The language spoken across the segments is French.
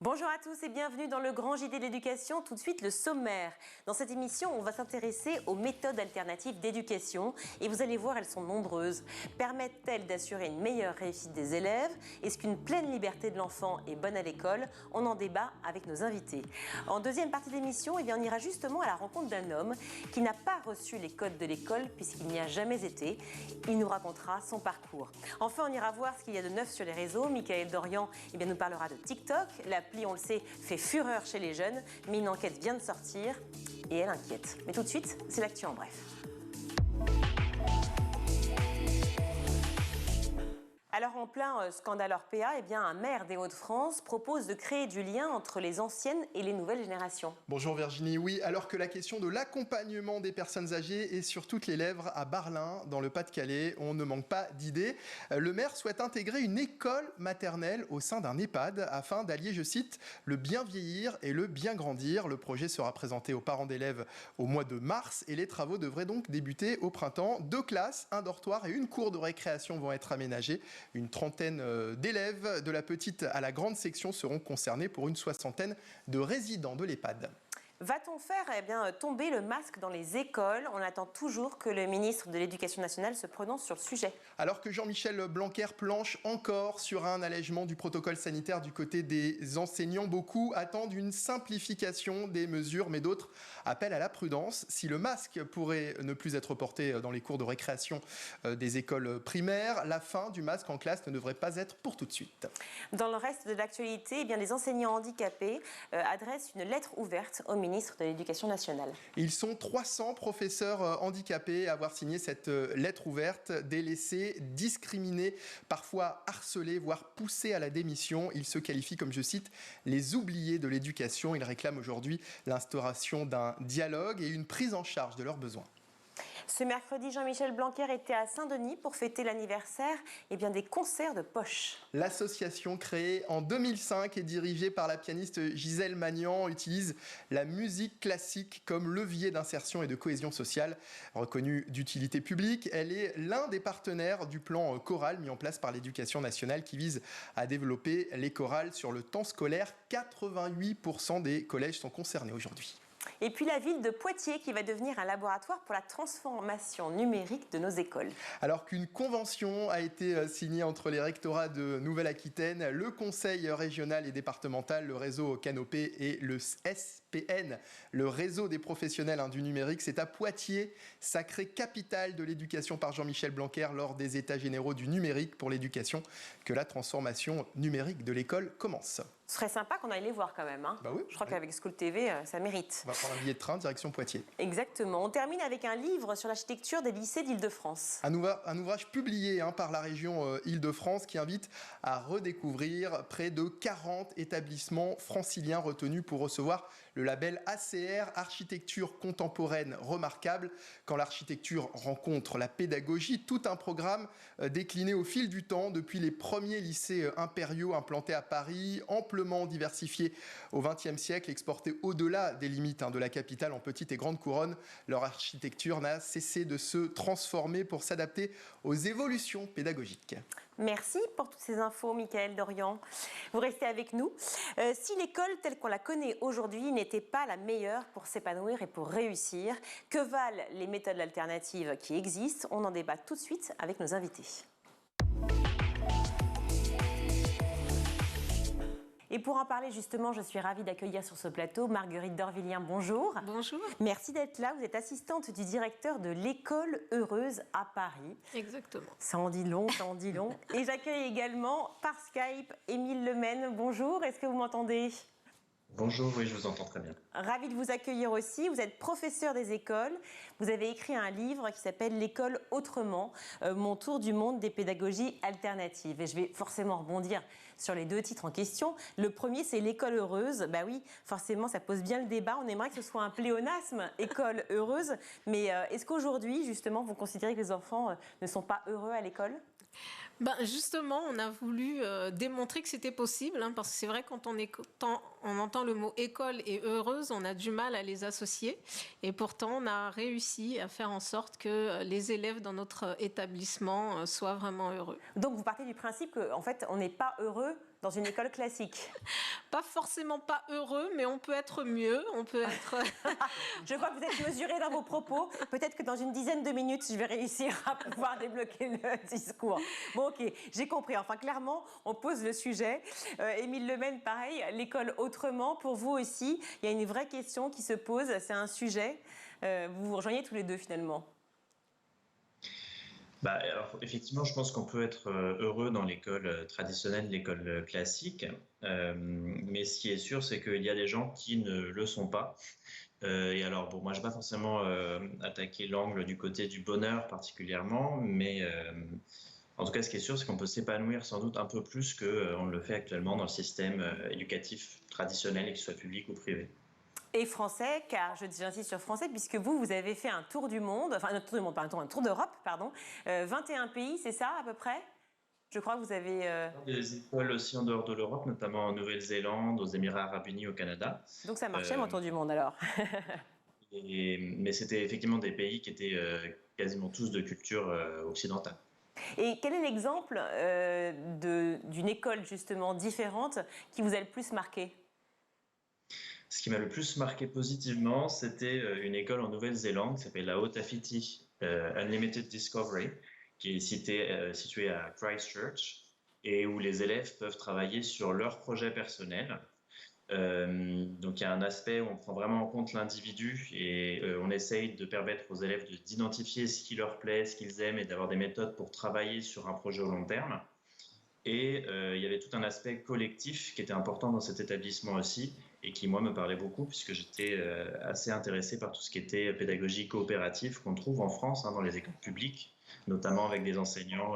Bonjour à tous et bienvenue dans le Grand JT de l'éducation. Tout de suite, le sommaire. Dans cette émission, on va s'intéresser aux méthodes alternatives d'éducation et vous allez voir, elles sont nombreuses. Permettent-elles d'assurer une meilleure réussite des élèves? Est-ce qu'une pleine liberté de l'enfant est bonne à l'école? On en débat avec nos invités. En deuxième partie de l'émission, on ira justement à la rencontre d'un homme qui n'a pas reçu les codes de l'école puisqu'il n'y a jamais été. Il nous racontera son parcours. Enfin, on ira voir ce qu'il y a de neuf sur les réseaux. Mickaël Dorian nous parlera de TikTok. L'appli, on le sait, fait fureur chez les jeunes, mais une enquête vient de sortir et elle inquiète. Mais tout de suite, c'est l'actu en bref. Alors en plein scandale Orpea, un maire des Hauts-de-France propose de créer du lien entre les anciennes et les nouvelles générations. Bonjour Virginie, oui, alors que la question de l'accompagnement des personnes âgées est sur toutes les lèvres à Barlin, dans le Pas-de-Calais, on ne manque pas d'idées. Le maire souhaite intégrer une école maternelle au sein d'un EHPAD afin d'allier, je cite, le bien vieillir et le bien grandir. Le projet sera présenté aux parents d'élèves au mois de mars et les travaux devraient donc débuter au printemps. 2 classes, un dortoir et une cour de récréation vont être aménagés. Une trentaine d'élèves de la petite à la grande section seront concernés pour une 60aine de résidents de l'EHPAD. Va-t-on faire tomber le masque dans les écoles? On attend toujours que le ministre de l'Éducation nationale se prononce sur le sujet. Alors que Jean-Michel Blanquer planche encore sur un allègement du protocole sanitaire du côté des enseignants, beaucoup attendent une simplification des mesures, mais d'autres appellent à la prudence. Si le masque pourrait ne plus être porté dans les cours de récréation des écoles primaires, la fin du masque en classe ne devrait pas être pour tout de suite. Dans le reste de l'actualité, les enseignants handicapés adressent une lettre ouverte au ministre de l'Éducation nationale. Ils sont 300 professeurs handicapés à avoir signé cette lettre ouverte, délaissés, discriminés, parfois harcelés, voire poussés à la démission. Ils se qualifient, comme je cite, les oubliés de l'éducation. Ils réclament aujourd'hui l'instauration d'un dialogue et une prise en charge de leurs besoins. Ce mercredi, Jean-Michel Blanquer était à Saint-Denis pour fêter l'anniversaire des concerts de poche. L'association créée en 2005 et dirigée par la pianiste Gisèle Magnan utilise la musique classique comme levier d'insertion et de cohésion sociale. Reconnue d'utilité publique, elle est l'un des partenaires du plan choral mis en place par l'Éducation nationale qui vise à développer les chorales sur le temps scolaire. 88% des collèges sont concernés aujourd'hui. Et puis la ville de Poitiers qui va devenir un laboratoire pour la transformation numérique de nos écoles. Alors qu'une convention a été signée entre les rectorats de Nouvelle-Aquitaine, le conseil régional et départemental, le réseau Canopé et le SPN, le réseau des professionnels du numérique, c'est à Poitiers, sacrée capitale de l'éducation par Jean-Michel Blanquer lors des états généraux du numérique pour l'éducation, que la transformation numérique de l'école commence. Ce serait sympa qu'on aille les voir quand même. Bah oui, je crois qu'avec School TV, ça mérite. On va prendre un billet de train direction Poitiers. Exactement. On termine avec un livre sur l'architecture des lycées d'Île-de-France. Un ouvrage publié par la région Île-de-France qui invite à redécouvrir près de 40 établissements franciliens retenus pour recevoir le label ACR, Architecture contemporaine remarquable. Quand l'architecture rencontre la pédagogie, tout un programme décliné au fil du temps depuis les premiers lycées impériaux implantés à Paris, amplement diversifiés au XXe siècle, exportés au-delà des limites de la capitale en petite et grande couronne. Leur architecture n'a cessé de se transformer pour s'adapter aux évolutions pédagogiques. Merci pour toutes ces infos, Mickaël Dorian. Vous restez avec nous. Si l'école telle qu'on la connaît aujourd'hui n'était pas la meilleure pour s'épanouir et pour réussir, que valent les méthodes alternatives qui existent? On en débat tout de suite avec nos invités. Et pour en parler justement, je suis ravie d'accueillir sur ce plateau Marguerite Dorvilien. Bonjour. Bonjour. Merci d'être là. Vous êtes assistante du directeur de l'École Heureuse à Paris. Exactement. Ça en dit long, ça en dit long. Et j'accueille également par Skype Émile Lemaine. Bonjour, est-ce que vous m'entendez ? Bonjour, oui, je vous entends très bien. Ravie de vous accueillir aussi. Vous êtes professeur des écoles. Vous avez écrit un livre qui s'appelle « L'école autrement, mon tour du monde des pédagogies alternatives ». Et je vais forcément rebondir sur les 2 titres en question. Le premier, c'est l'école heureuse. Bah oui, forcément, ça pose bien le débat. On aimerait que ce soit un pléonasme, école heureuse. Mais est-ce qu'aujourd'hui, justement, vous considérez que les enfants ne sont pas heureux à l'école ? Justement, on a voulu démontrer que c'était possible, parce que c'est vrai quand on entend le mot école et heureuse, on a du mal à les associer. Et pourtant, on a réussi à faire en sorte que les élèves dans notre établissement soient vraiment heureux. Donc, vous partez du principe qu'en fait, on n'est pas heureux dans une école classique. Pas forcément pas heureux, mais on peut être mieux, on peut être... Je vois que vous êtes mesuré dans vos propos. Peut-être que dans une dizaine de minutes, je vais réussir à pouvoir débloquer le discours. Bon, ok, j'ai compris. Enfin, clairement, on pose le sujet. Émile Lemaine, pareil, l'école autrement. Pour vous aussi, il y a une vraie question qui se pose. C'est un sujet. Vous vous rejoignez tous les deux, finalement. Alors, effectivement, je pense qu'on peut être heureux dans l'école traditionnelle, l'école classique. Mais ce qui est sûr, c'est qu'il y a des gens qui ne le sont pas. Et alors, bon, moi, je ne vais pas forcément attaquer l'angle du côté du bonheur particulièrement, mais en tout cas, ce qui est sûr, c'est qu'on peut s'épanouir sans doute un peu plus qu'on le fait actuellement dans le système éducatif traditionnel, qu'il soit public ou privé. Et français, car j'insiste sur français, puisque vous avez fait un tour du monde, enfin un tour du monde, pardon, un tour d'Europe, pardon, 21 pays, c'est ça à peu près? Je crois que vous avez... Des écoles aussi en dehors de l'Europe, notamment en Nouvelle-Zélande, aux Émirats Arabes Unis, au Canada. Donc ça marchait, mon tour du monde alors. Mais c'était effectivement des pays qui étaient quasiment tous de culture occidentale. Et quel est l'exemple d'une école justement différente qui vous a le plus marqué? Ce qui m'a le plus marqué positivement, c'était une école en Nouvelle-Zélande qui s'appelle la Haut-Tafiti Unlimited Discovery, qui est située à Christchurch et où les élèves peuvent travailler sur leurs projets personnels. Donc il y a un aspect où on prend vraiment en compte l'individu et on essaye de permettre aux élèves d'identifier ce qui leur plaît, ce qu'ils aiment et d'avoir des méthodes pour travailler sur un projet au long terme. Et il y avait tout un aspect collectif qui était important dans cet établissement aussi et qui, moi, me parlait beaucoup puisque j'étais assez intéressé par tout ce qui était pédagogie coopérative qu'on trouve en France, dans les écoles publiques, notamment avec des enseignants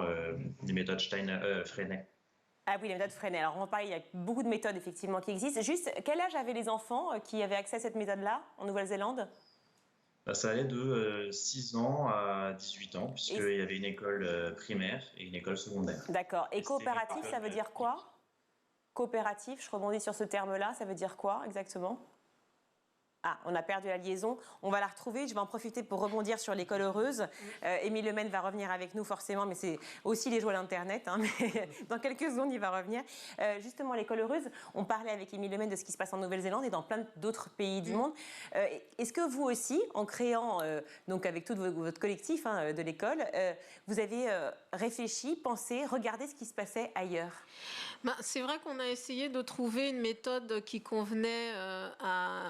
des méthodes Freinet. Ah oui, les méthodes Freinet. Alors on va parler, il y a beaucoup de méthodes effectivement qui existent. Juste, quel âge avaient les enfants qui avaient accès à cette méthode-là en Nouvelle-Zélande? Ça allait de 6 ans à 18 ans, puisqu'il y avait une école primaire et une école secondaire. D'accord. Et coopératif, ça veut dire quoi? Coopératif, je rebondis sur ce terme-là, ça veut dire quoi exactement? Ah, on a perdu la liaison. On va la retrouver. Je vais en profiter pour rebondir sur l'école heureuse. Émile Lemaine va revenir avec nous forcément, mais c'est aussi les joies d'Internet. Mais dans quelques secondes, il va revenir. Justement, l'école heureuse, on parlait avec Émile Lemaine de ce qui se passe en Nouvelle-Zélande et dans plein d'autres pays du monde. Est-ce que vous aussi, en créant, donc avec tout votre collectif de l'école, vous avez réfléchi, pensé, regardé ce qui se passait ailleurs? C'est vrai qu'on a essayé de trouver une méthode qui convenait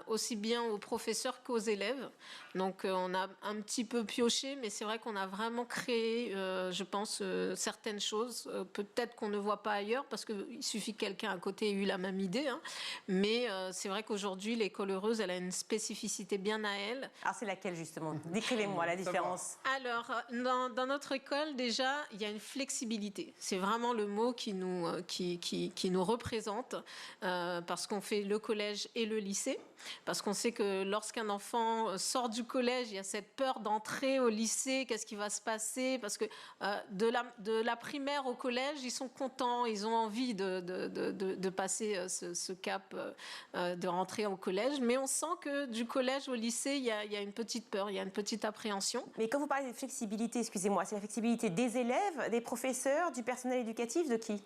aussi bien aux professeurs qu'aux élèves. Donc on a un petit peu pioché, mais c'est vrai qu'on a vraiment créé, je pense, certaines choses. Peut-être qu'on ne voit pas ailleurs, parce qu'il suffit que quelqu'un à côté ait eu la même idée. Mais c'est vrai qu'aujourd'hui, l'école heureuse, elle a une spécificité bien à elle. Alors c'est laquelle justement? Décrivez-moi la différence. Alors, dans notre école, déjà, il y a une flexibilité. C'est vraiment le mot qui nous représente, parce qu'on fait le collège et le lycée. Parce qu'on sait que lorsqu'un enfant sort du collège, il y a cette peur d'entrer au lycée, qu'est-ce qui va se passer? Parce que de la primaire au collège, ils sont contents, ils ont envie de passer ce cap, de rentrer au collège. Mais on sent que du collège au lycée, il y a une petite peur, il y a une petite appréhension. Mais quand vous parlez de flexibilité, excusez-moi, c'est la flexibilité des élèves, des professeurs, du personnel éducatif, de qui?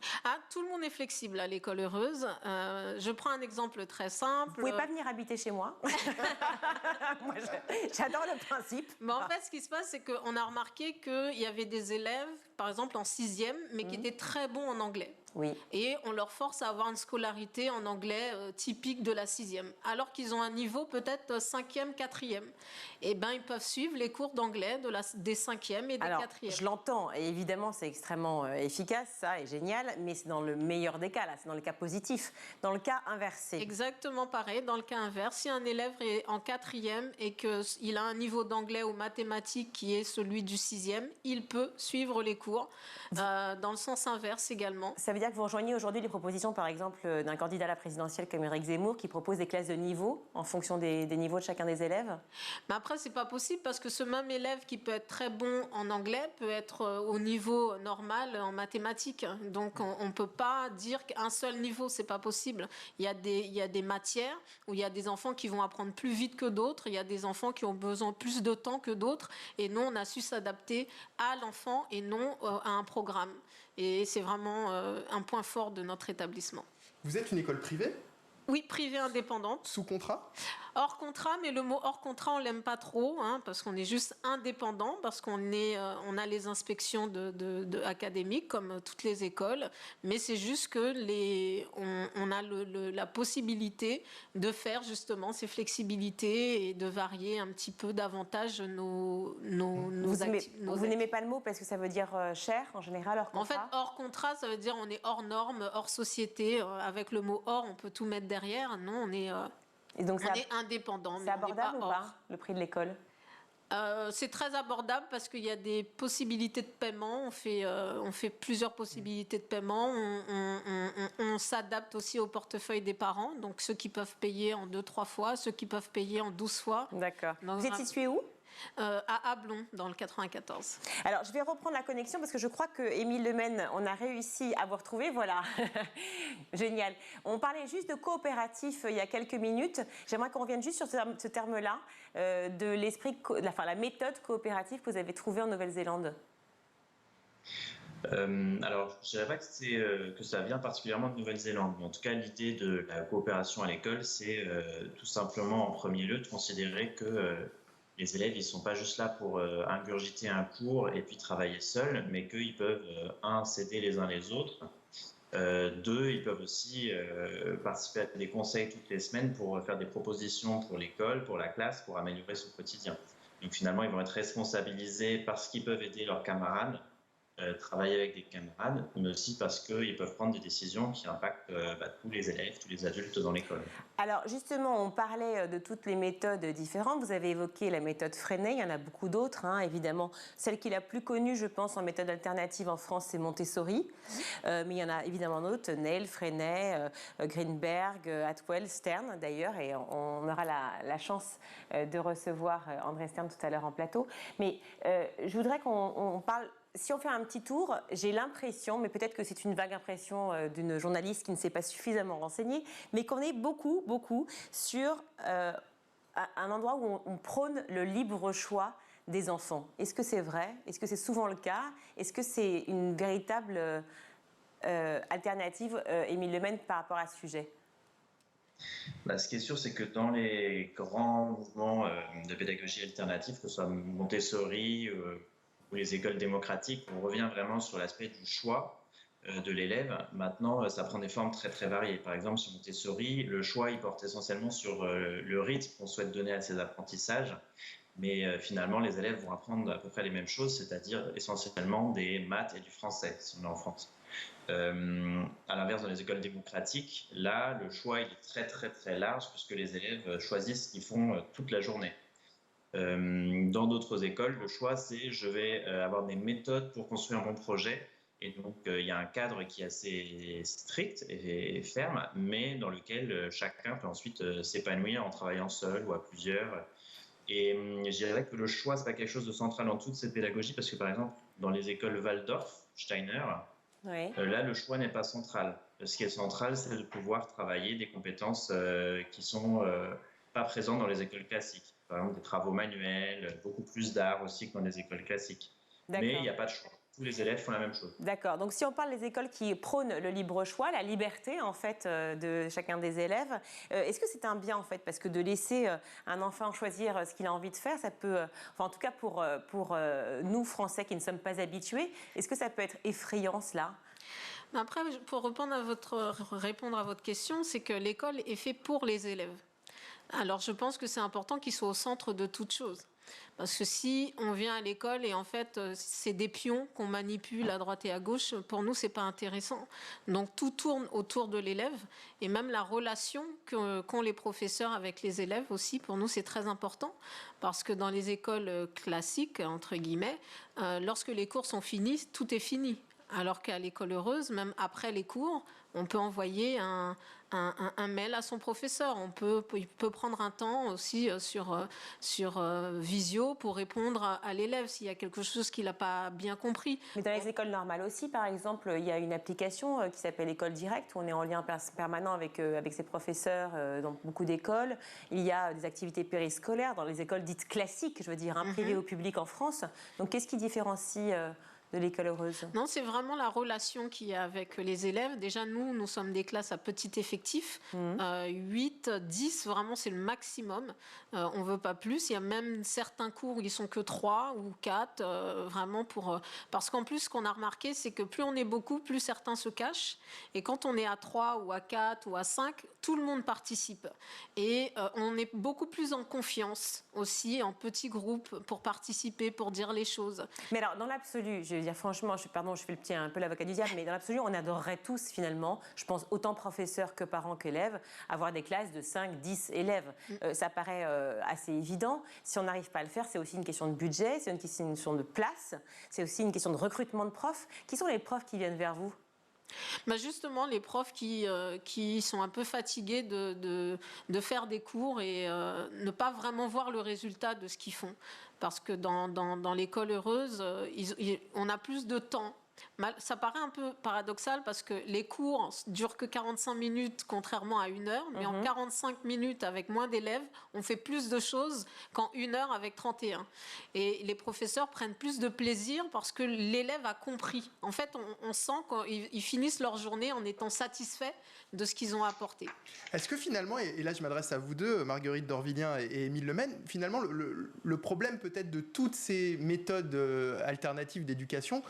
Tout le monde est flexible à l'école heureuse. Je prends un exemple très simple. Vous pouvez pas venir habiter chez moi. Moi, j'adore le principe. Mais en fait, ce qui se passe, c'est qu'on a remarqué qu'il y avait des élèves, par exemple en 6e, mais qui étaient très bons en anglais. Oui. Et on leur force à avoir une scolarité en anglais typique de la 6e, alors qu'ils ont un niveau peut-être 5e, 4e. Et ben, ils peuvent suivre les cours d'anglais des 5e et des 4e. Je l'entends, et évidemment, c'est extrêmement efficace, ça, et génial, mais c'est dans le meilleur des cas, là, c'est dans le cas positif. Dans le cas inversé. Exactement pareil, dans le cas inverse, si un élève est en 4e et qu'il a un niveau d'anglais ou mathématiques qui est celui du 6e, il peut suivre les cours. Dans le sens inverse également. Ça veut dire que vous rejoignez aujourd'hui les propositions, par exemple, d'un candidat à la présidentielle comme Éric Zemmour, qui propose des classes de niveau en fonction des niveaux de chacun des élèves? Mais après, c'est pas possible parce que ce même élève qui peut être très bon en anglais peut être au niveau normal en mathématiques. Donc, on peut pas dire qu'un seul niveau, c'est pas possible. Il y a des matières où il y a des enfants qui vont apprendre plus vite que d'autres. Il y a des enfants qui ont besoin plus de temps que d'autres. Et nous, on a su s'adapter à l'enfant et non à un programme. et c'est vraiment un point fort de notre établissement. Vous êtes une école privée ? Oui, privée indépendante. Sous contrat ? Hors contrat, mais le mot hors contrat, on l'aime pas trop, parce qu'on est juste indépendant, parce qu'on a les inspections académiques comme toutes les écoles, mais c'est juste que on a la possibilité de faire justement ces flexibilités et de varier un petit peu davantage nos activités. Vous n'aimez pas le mot parce que ça veut dire cher en général, hors contrat? En fait, hors contrat, ça veut dire on est hors norme, hors société. Avec le mot hors, on peut tout mettre derrière. Non, on est indépendant. C'est abordable ou pas, le prix de l'école? C'est très abordable parce qu'il y a des possibilités de paiement. On fait plusieurs possibilités de paiement. On s'adapte aussi au portefeuille des parents. Donc ceux qui peuvent payer en 2-3 fois, ceux qui peuvent payer en 12 fois. D'accord. Vous êtes situé où? À Ablon, dans le 94. Alors, je vais reprendre la connexion parce que je crois que Émile Lemaine, on a réussi à vous retrouver. Voilà, génial. On parlait juste de coopératif il y a quelques minutes. J'aimerais qu'on revienne juste sur ce terme-là, de la méthode coopérative que vous avez trouvée en Nouvelle-Zélande. Alors, je ne dirais pas que ça vient particulièrement de Nouvelle-Zélande, mais en tout cas, l'idée de la coopération à l'école, c'est tout simplement en premier lieu de considérer que les élèves, ils ne sont pas juste là pour ingurgiter un cours et puis travailler seuls, mais qu'ils peuvent, s'aider les uns les autres. Deux, ils peuvent aussi participer à des conseils toutes les semaines pour faire des propositions pour l'école, pour la classe, pour améliorer son quotidien. Donc finalement, ils vont être responsabilisés parce qu'ils peuvent aider leurs camarades, travailler avec des camarades, mais aussi parce qu'ils peuvent prendre des décisions qui impactent tous les élèves, tous les adultes dans l'école. Alors justement, on parlait de toutes les méthodes différentes. Vous avez évoqué la méthode Freinet, il y en a beaucoup d'autres, évidemment. Celle qui est la plus connue, je pense, en méthode alternative en France, c'est Montessori. Mais il y en a évidemment d'autres, Neil, Freinet, Greenberg, Atwell, Stern d'ailleurs, et on aura la chance de recevoir André Stern tout à l'heure en plateau. Mais je voudrais qu'on parle... Si on fait un petit tour, j'ai l'impression, mais peut-être que c'est une vague impression d'une journaliste qui ne s'est pas suffisamment renseignée, mais qu'on est beaucoup sur un endroit où on prône le libre choix des enfants. Est-ce que c'est vrai? Est-ce que c'est souvent le cas? Est-ce que c'est une véritable alternative, Émile Lemaine, par rapport à ce sujet? Ce qui est sûr, c'est que dans les grands mouvements de pédagogie alternative, que ce soit Montessori ou les écoles démocratiques, on revient vraiment sur l'aspect du choix de l'élève. Maintenant, ça prend des formes très très variées. Par exemple, sur Montessori, le choix il porte essentiellement sur le rythme qu'on souhaite donner à ses apprentissages, mais finalement, les élèves vont apprendre à peu près les mêmes choses, c'est-à-dire essentiellement des maths et du français, si on est en France. À l'inverse, dans les écoles démocratiques, là, le choix il est très très très large puisque les élèves choisissent ce qu'ils font toute la journée. Dans d'autres écoles, le choix, c'est je vais avoir des méthodes pour construire mon projet. Et donc, il y a un cadre qui est assez strict et ferme, mais dans lequel chacun peut ensuite s'épanouir en travaillant seul ou à plusieurs. Et je dirais que le choix, ce n'est pas quelque chose de central dans toute cette pédagogie, parce que par exemple, dans les écoles Waldorf, Steiner, oui. Là, le choix n'est pas central. Ce qui est central, c'est de pouvoir travailler des compétences qui ne sont pas présentes dans les écoles classiques. Par exemple, des travaux manuels, beaucoup plus d'art aussi que dans les écoles classiques. Mais il n'y a pas de choix. Tous les élèves font la même chose. D'accord. Donc, si on parle des écoles qui prônent le libre choix, la liberté, en fait, de chacun des élèves, est-ce que c'est un bien, en fait? Parce que de laisser un enfant choisir ce qu'il a envie de faire, ça peut... Enfin, en tout cas, pour nous, Français, qui ne sommes pas habitués, est-ce que ça peut être effrayant, cela? Après, pour répondre à votre question, c'est que l'école est faite pour les élèves. Alors, je pense que c'est important qu'ils soient au centre de toute chose. Parce que si on vient à l'école et en fait c'est des pions qu'on manipule à droite et à gauche, pour nous c'est pas intéressant. Donc tout tourne autour de l'élève et même la relation qu'ont les professeurs avec les élèves aussi, pour nous c'est très important. Parce que dans les écoles classiques, entre guillemets, lorsque les cours sont finis, tout est fini. Alors qu'à l'école heureuse, même après les cours, on peut envoyer un mail à son professeur. Il peut prendre un temps aussi sur visio pour répondre à l'élève s'il y a quelque chose qu'il n'a pas bien compris. Mais dans les écoles normales aussi, par exemple, il y a une application qui s'appelle École Directe, où on est en lien permanent avec ses professeurs dans beaucoup d'écoles. Il y a des activités périscolaires dans les écoles dites classiques, je veux dire, privées ou publiques en France. Donc qu'est-ce qui différencie de l'école heureuse? Non, c'est vraiment la relation qu'il y a avec les élèves. Déjà, nous sommes des classes à petit effectif. 8, 10, vraiment, c'est le maximum. On ne veut pas plus. Il y a même certains cours où ils sont que 3 ou 4, vraiment parce qu'en plus, ce qu'on a remarqué, c'est que plus on est beaucoup, plus certains se cachent. Et quand on est à 3 ou à 4 ou à 5, tout le monde participe. Et on est beaucoup plus en confiance aussi, en petits groupes, pour participer, pour dire les choses. Mais alors, dans l'absolu, je veux dire franchement, je fais un peu l'avocat du diable, mais dans l'absolu, on adorerait tous finalement, je pense autant professeurs que parents qu'élèves, avoir des classes de 5, 10 élèves. Ça paraît assez évident. Si on n'arrive pas à le faire, c'est aussi une question de budget, c'est une question de place, c'est aussi une question de recrutement de profs. Qui sont les profs qui viennent vers vous? Bah justement, les profs qui sont un peu fatigués de faire des cours et ne pas vraiment voir le résultat de ce qu'ils font. Parce que dans l'école heureuse, on a plus de temps. Ça paraît un peu paradoxal parce que les cours durent que 45 minutes contrairement à 1 heure, mais en 45 minutes avec moins d'élèves, on fait plus de choses qu'en 1 heure avec 31. Et les professeurs prennent plus de plaisir parce que l'élève a compris. En fait, on sent qu'ils finissent leur journée en étant satisfaits de ce qu'ils ont apporté. Est-ce que finalement, et là je m'adresse à vous deux, Marguerite d'Orvillien et Émile Lemaine, finalement le problème peut-être de toutes ces méthodes alternatives d'éducation,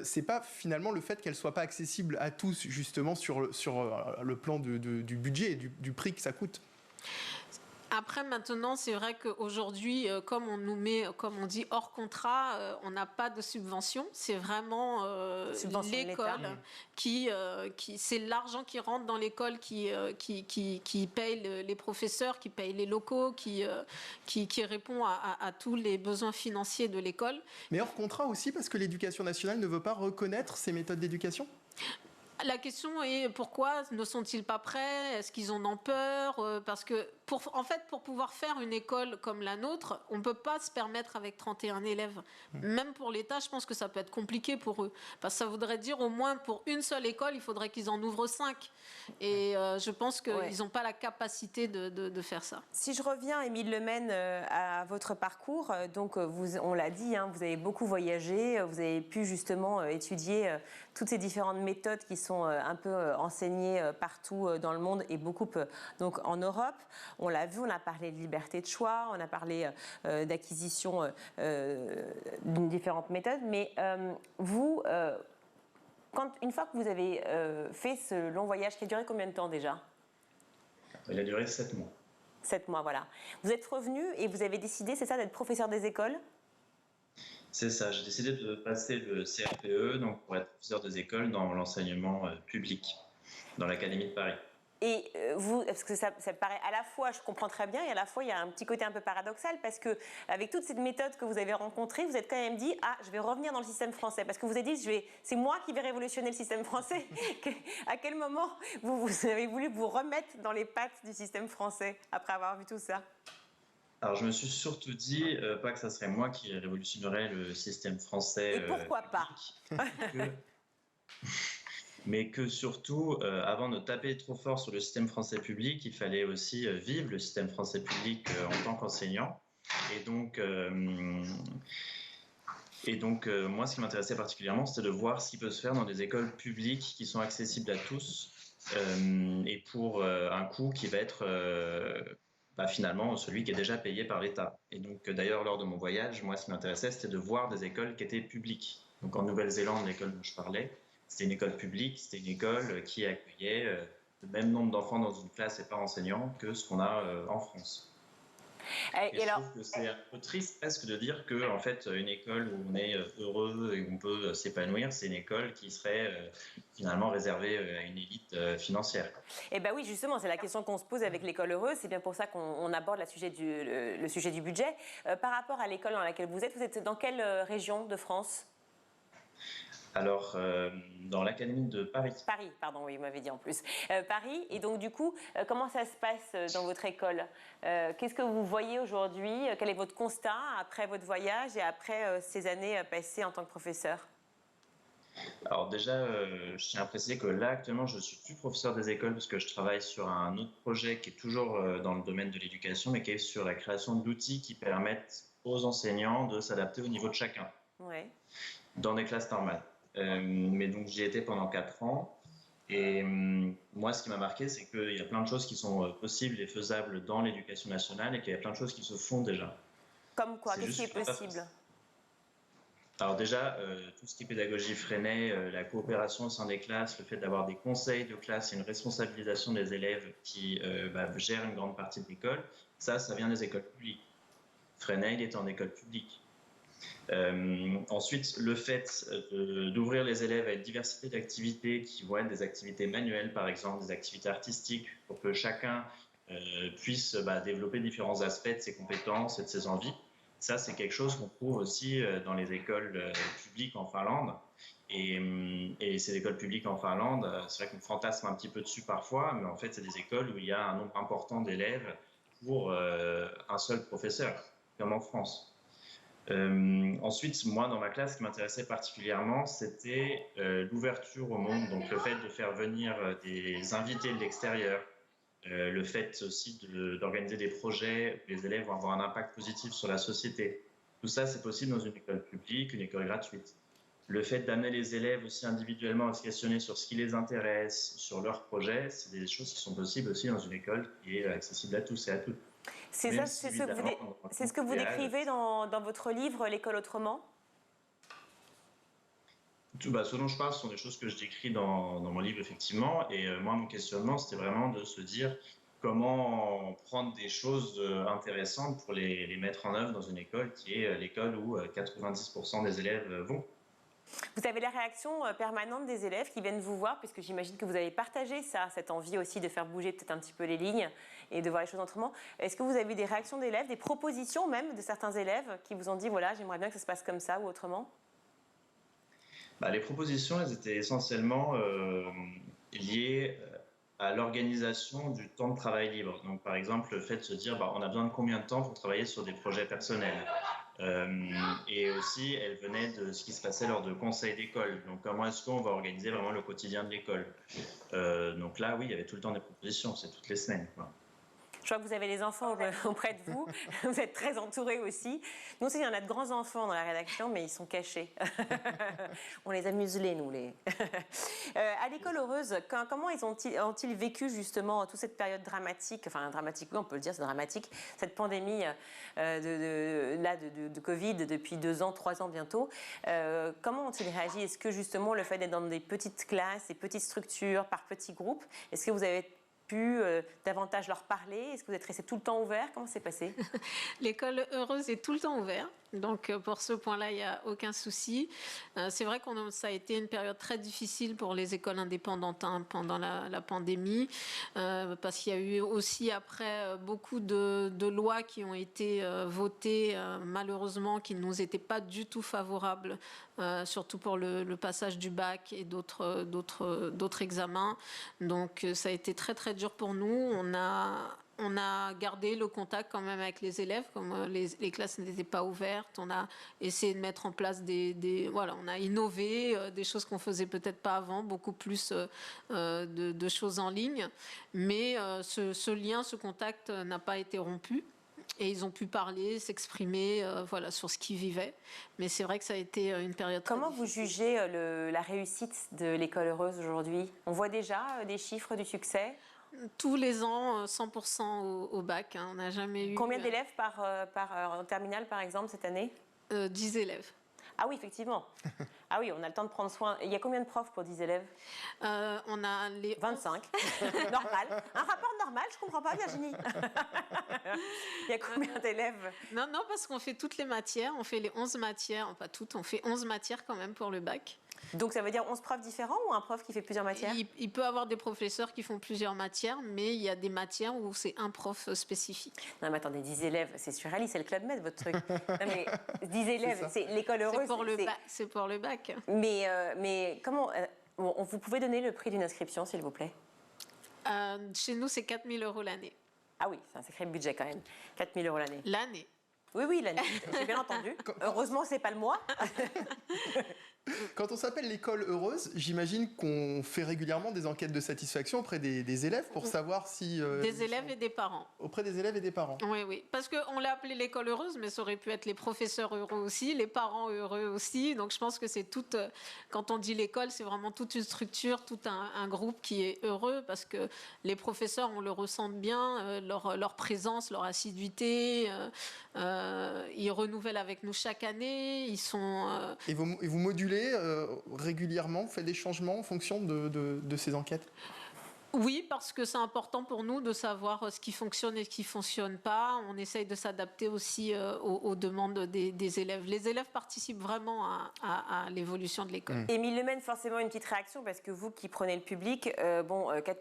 c'est pas finalement le fait qu'elles soient pas accessibles à tous justement sur le plan du budget et du prix que ça coûte? Après, maintenant, c'est vrai qu'aujourd'hui, comme on nous met, comme on dit, hors contrat, on n'a pas de subvention. C'est vraiment l'école c'est l'argent qui rentre dans l'école qui paye les professeurs, qui paye les locaux, qui répond à tous les besoins financiers de l'école. Mais hors contrat aussi parce que l'éducation nationale ne veut pas reconnaître ces méthodes d'éducation? La question est pourquoi ne sont-ils pas prêts? Est-ce qu'ils en ont peur? Parce que en fait, pour pouvoir faire une école comme la nôtre, on ne peut pas se permettre avec 31 élèves. Même pour l'État, je pense que ça peut être compliqué pour eux. Parce que ça voudrait dire au moins pour une seule école, il faudrait qu'ils en ouvrent 5. Et je pense qu'ils n'ont pas la capacité de faire ça. Si je reviens, Émile Lemaine, à votre parcours, donc on l'a dit, hein, vous avez beaucoup voyagé, vous avez pu justement étudier toutes ces différentes méthodes qui sont un peu enseignées partout dans le monde et beaucoup donc en Europe. On l'a vu, on a parlé de liberté de choix, on a parlé d'acquisition d'une différentes méthodes, mais vous, une fois que vous avez fait ce long voyage, qui a duré combien de temps déjà? Il a duré 7 mois. 7 mois, voilà. Vous êtes revenu et vous avez décidé, c'est ça, d'être professeur des écoles? C'est ça, j'ai décidé de passer le CRPE donc pour être professeur des écoles dans l'enseignement public, dans l'Académie de Paris. Et vous, parce que ça paraît à la fois, je comprends très bien, et à la fois il y a un petit côté un peu paradoxal, parce que avec toutes ces méthodes que vous avez rencontrées, vous êtes quand même dit, ah, je vais revenir dans le système français, parce que vous avez dit, c'est moi qui vais révolutionner le système français. À quel moment vous avez voulu vous remettre dans les pattes du système français après avoir vu tout ça? Alors, je me suis surtout dit, pas que ça serait moi qui révolutionnerais le système français. Et pourquoi pas? Mais que surtout, avant de taper trop fort sur le système français public, il fallait aussi vivre le système français public en tant qu'enseignant. Et donc, moi, ce qui m'intéressait particulièrement, c'était de voir ce qui peut se faire dans des écoles publiques qui sont accessibles à tous et pour un coût qui va être finalement celui qui est déjà payé par l'État. Et donc, d'ailleurs, lors de mon voyage, moi, ce qui m'intéressait, c'était de voir des écoles qui étaient publiques. Donc, en Nouvelle-Zélande, l'école dont je parlais, c'était une école publique, c'était une école qui accueillait le même nombre d'enfants dans une classe et par enseignant que ce qu'on a en France. Et je trouve que c'est un peu triste presque de dire que en fait, une école où on est heureux et où on peut s'épanouir, c'est une école qui serait finalement réservée à une élite financière. Eh bien oui, justement, c'est la question qu'on se pose avec l'école heureuse. C'est bien pour ça qu'on aborde le sujet du budget. Par rapport à l'école dans laquelle vous êtes dans quelle région de France? Alors, dans l'Académie de Paris. Paris, pardon, oui, vous m'avez dit en plus. Paris, et donc du coup, comment ça se passe dans votre école? Qu'est-ce que vous voyez aujourd'hui? Quel est votre constat après votre voyage et après ces années passées en tant que professeur? Alors déjà, je tiens à préciser que là, actuellement, je ne suis plus professeur des écoles parce que je travaille sur un autre projet qui est toujours dans le domaine de l'éducation, mais qui est sur la création d'outils qui permettent aux enseignants de s'adapter au niveau de chacun. Ouais. dans des classes normales. Mais donc j'y étais pendant 4 ans. Et moi, ce qui m'a marqué, c'est qu'il y a plein de choses qui sont possibles et faisables dans l'éducation nationale et qu'il y a plein de choses qui se font déjà. Comme quoi? C'est Qu'est-ce qui juste est possible? Alors déjà, tout ce qui est pédagogie freinée, la coopération au sein des classes, le fait d'avoir des conseils de classe et une responsabilisation des élèves qui gèrent une grande partie de l'école, ça vient des écoles publiques. Freinet, il est en école publique. Ensuite, le fait d'ouvrir les élèves à une diversité d'activités qui vont être des activités manuelles, par exemple, des activités artistiques, pour que chacun puisse développer différents aspects de ses compétences et de ses envies. Ça, c'est quelque chose qu'on trouve aussi dans les écoles publiques en Finlande. Et ces écoles publiques en Finlande, c'est vrai qu'on fantasme un petit peu dessus parfois, mais en fait, c'est des écoles où il y a un nombre important d'élèves pour un seul professeur, comme en France. Ensuite, moi, dans ma classe, ce qui m'intéressait particulièrement, c'était l'ouverture au monde, donc le fait de faire venir des invités de l'extérieur, le fait aussi d'organiser des projets où les élèves vont avoir un impact positif sur la société. Tout ça, c'est possible dans une école publique, une école gratuite. Le fait d'amener les élèves aussi individuellement à se questionner sur ce qui les intéresse, sur leurs projets, c'est des choses qui sont possibles aussi dans une école qui est accessible à tous et à toutes. C'est ça, c'est ce que vous décrivez dans votre livre L'école autrement? Ce dont je parle, ce sont des choses que je décris dans mon livre, effectivement. Et moi, mon questionnement, c'était vraiment de se dire comment prendre des choses intéressantes pour les mettre en œuvre dans une école qui est l'école où 90% des élèves vont. Vous avez la réaction permanente des élèves qui viennent vous voir, puisque j'imagine que vous avez partagé ça, cette envie aussi de faire bouger peut-être un petit peu les lignes et de voir les choses autrement. Est-ce que vous avez des réactions d'élèves, des propositions même de certains élèves qui vous ont dit, voilà, j'aimerais bien que ça se passe comme ça ou autrement? Les propositions, elles étaient essentiellement liées à l'organisation du temps de travail libre. Donc, par exemple, le fait de se dire, on a besoin de combien de temps pour travailler sur des projets personnels. Et aussi, elle venait de ce qui se passait lors de conseils d'école. Donc, comment est-ce qu'on va organiser vraiment le quotidien de l'école? Donc là, oui, il y avait tout le temps des propositions, c'est toutes les semaines, quoi. Je vois que vous avez les enfants auprès de vous. Vous êtes très entourés aussi. Nous aussi, il y en a de grands enfants dans la rédaction, mais ils sont cachés. On les a muselés, nous. À l'école heureuse, comment ont-ils vécu justement toute cette période dramatique, enfin dramatique, oui, on peut le dire, c'est dramatique, cette pandémie de Covid depuis 2 ans, 3 ans bientôt. Comment ont-ils réagi? Est-ce que justement le fait d'être dans des petites classes, des petites structures, par petits groupes, est-ce que vous avez pu davantage leur parler? Est-ce que vous êtes resté tout le temps ouvert? Comment c'est passé? L'école heureuse est tout le temps ouverte. Donc pour ce point-là, il n'y a aucun souci. C'est vrai que ça a été une période très difficile pour les écoles indépendantes pendant la pandémie, parce qu'il y a eu aussi après beaucoup de lois qui ont été votées, malheureusement, qui ne nous étaient pas du tout favorables, surtout pour le passage du bac et d'autres examens. Donc ça a été très très dur pour nous. On a gardé le contact quand même avec les élèves, comme les classes n'étaient pas ouvertes. On a essayé de mettre en place on a innové des choses qu'on faisait peut-être pas avant, beaucoup plus de choses en ligne. Mais ce lien, ce contact n'a pas été rompu. Et ils ont pu parler, s'exprimer sur ce qu'ils vivaient. Mais c'est vrai que ça a été une période très difficile. Comment vous jugez la réussite de l'école heureuse aujourd'hui? On voit déjà des chiffres du succès? Tous les ans, 100% au bac. On n'a jamais eu... Combien d'élèves en terminale, par exemple, cette année? 10 élèves. Ah oui, effectivement. Ah oui, on a le temps de prendre soin. Il y a combien de profs pour 10 élèves? On a les 25. Normal. Un rapport normal, je ne comprends pas, Virginie. Il y a combien d'élèves? Non, parce qu'on fait toutes les matières. On fait les 11 matières, pas toutes, on fait 11 matières quand même pour le bac. Donc ça veut dire 11 profs différents ou un prof qui fait plusieurs matières? Il peut y avoir des professeurs qui font plusieurs matières, mais il y a des matières où c'est un prof spécifique. Non mais attendez, 10 élèves, c'est surréaliste, c'est le Club Med votre truc. Non mais 10 élèves, c'est l'école heureuse. C'est pour le bac. Mais comment... vous pouvez donner le prix d'une inscription, s'il vous plaît? Chez nous, c'est 4 000 € l'année. Ah oui, c'est un sacré budget quand même. 4 000 € l'année. L'année. Oui, l'année, j'ai bien entendu. Heureusement, c'est pas le mois. Quand on s'appelle l'école heureuse, j'imagine qu'on fait régulièrement des enquêtes de satisfaction auprès des élèves pour savoir si... des élèves et des parents. Auprès des élèves et des parents. Oui, oui. Parce qu'on l'a appelé l'école heureuse, mais ça aurait pu être les professeurs heureux aussi, les parents heureux aussi. Donc je pense que c'est tout... Quand on dit l'école, c'est vraiment toute une structure, tout un groupe qui est heureux, parce que les professeurs, on le ressent bien, leur présence, leur assiduité. Ils renouvellent avec nous chaque année. Ils sont... Et vous modulez régulièrement, vous faites des changements en fonction de ces enquêtes? Oui, parce que c'est important pour nous de savoir ce qui fonctionne et ce qui ne fonctionne pas. On essaye de s'adapter aussi aux demandes des élèves. Les élèves participent vraiment à l'évolution de l'école. Émile Lemène, forcément une petite réaction, parce que vous qui prenez le public, 4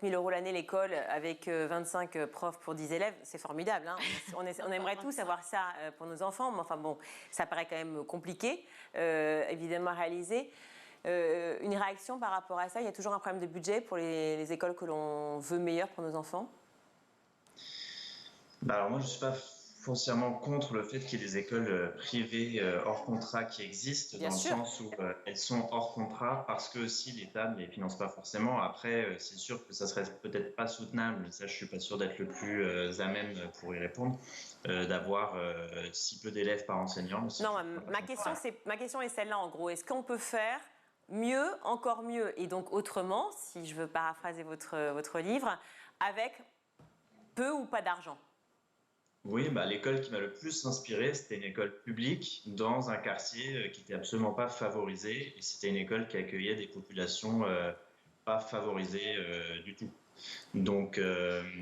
000 € l'année l'école avec 25 profs pour 10 élèves, c'est formidable. Hein. On aimerait tous avoir ça pour nos enfants, mais enfin bon, ça paraît quand même compliqué, évidemment à réaliser. Une réaction par rapport à ça? Il y a toujours un problème de budget pour les écoles que l'on veut meilleures pour nos enfants? Alors moi, je ne suis pas foncièrement contre le fait qu'il y ait des écoles privées hors contrat qui existent, Bien dans sûr. le sens où elles sont hors contrat parce que si l'État ne les finance pas forcément. Après, c'est sûr que ça serait peut-être pas soutenable, ça je suis pas sûr d'être le plus à même pour y répondre, d'avoir si peu d'élèves par enseignant. Non, ma question est celle-là en gros. Est-ce qu'on peut faire mieux, encore mieux, et donc autrement, si je veux paraphraser votre livre, avec peu ou pas d'argent? Oui, l'école qui m'a le plus inspiré, c'était une école publique dans un quartier qui n'était absolument pas favorisé. Et c'était une école qui accueillait des populations pas favorisées du tout. Donc,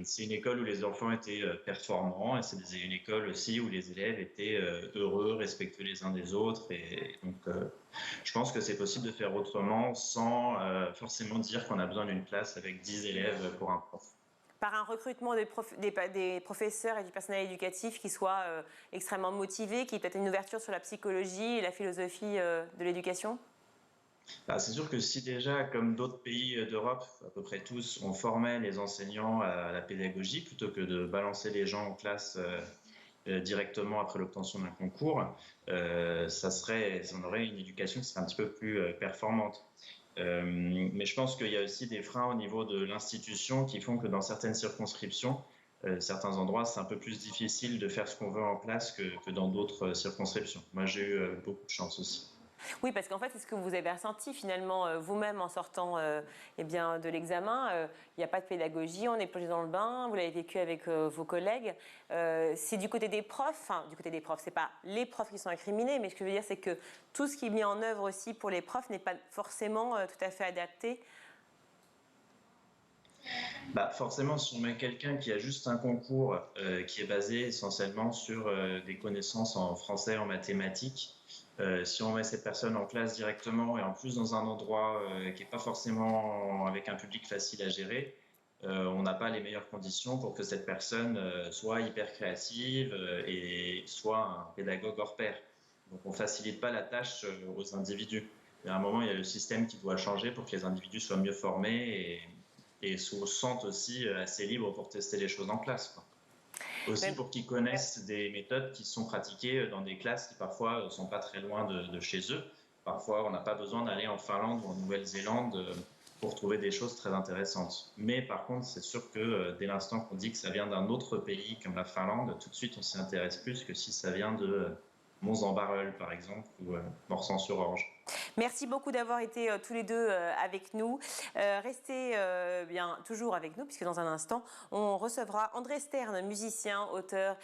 c'est une école où les enfants étaient performants et c'est une école aussi où les élèves étaient heureux, respectueux les uns des autres. Et donc, je pense que c'est possible de faire autrement sans forcément dire qu'on a besoin d'une classe avec 10 élèves pour un prof. Par un recrutement des professeurs et du personnel éducatif qui soit extrêmement motivé, qui ait peut-être une ouverture sur la psychologie et la philosophie de l'éducation? C'est sûr que si déjà, comme d'autres pays d'Europe, à peu près tous, on formait les enseignants à la pédagogie plutôt que de balancer les gens en classe directement après l'obtention d'un concours, on aurait une éducation qui serait un petit peu plus performante. Mais je pense qu'il y a aussi des freins au niveau de l'institution qui font que dans certaines circonscriptions, certains endroits, c'est un peu plus difficile de faire ce qu'on veut en classe que dans d'autres circonscriptions. Moi, j'ai eu beaucoup de chance aussi. Oui, parce qu'en fait, c'est ce que vous avez ressenti finalement vous-même en sortant de l'examen. Il n'y a pas de pédagogie, on est plongé dans le bain, vous l'avez vécu avec vos collègues. C'est du côté des profs, c'est pas les profs qui sont incriminés, mais ce que je veux dire, c'est que tout ce qui est mis en œuvre aussi pour les profs n'est pas forcément tout à fait adapté. Forcément, si on met quelqu'un qui a juste un concours qui est basé essentiellement sur des connaissances en français, en mathématiques, si on met cette personne en classe directement et en plus dans un endroit qui n'est pas forcément avec un public facile à gérer, on n'a pas les meilleures conditions pour que cette personne soit hyper créative et soit un pédagogue hors pair. Donc on ne facilite pas la tâche aux individus. À un moment, il y a le système qui doit changer pour que les individus soient mieux formés et se sentent aussi assez libres pour tester les choses en classe, quoi. Aussi pour qu'ils connaissent des méthodes qui sont pratiquées dans des classes qui parfois ne sont pas très loin de chez eux. Parfois, on n'a pas besoin d'aller en Finlande ou en Nouvelle-Zélande pour trouver des choses très intéressantes. Mais par contre, c'est sûr que dès l'instant qu'on dit que ça vient d'un autre pays comme la Finlande, tout de suite on s'y intéresse plus que si ça vient de Mons-en-Barœul par exemple ou Morsan-sur-Orge. Merci beaucoup d'avoir été tous les deux avec nous. Restez toujours avec nous, puisque dans un instant, on recevra André Stern, musicien, auteur,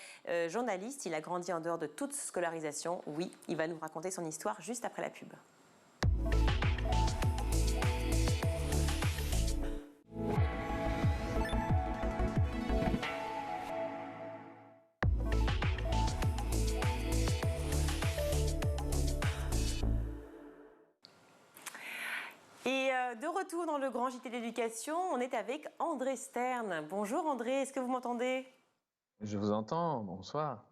journaliste. Il a grandi en dehors de toute scolarisation. Oui, il va nous raconter son histoire juste après la pub. Et de retour dans le grand JT d'éducation, on est avec André Stern. Bonjour André, est-ce que vous m'entendez? Je vous entends, bonsoir.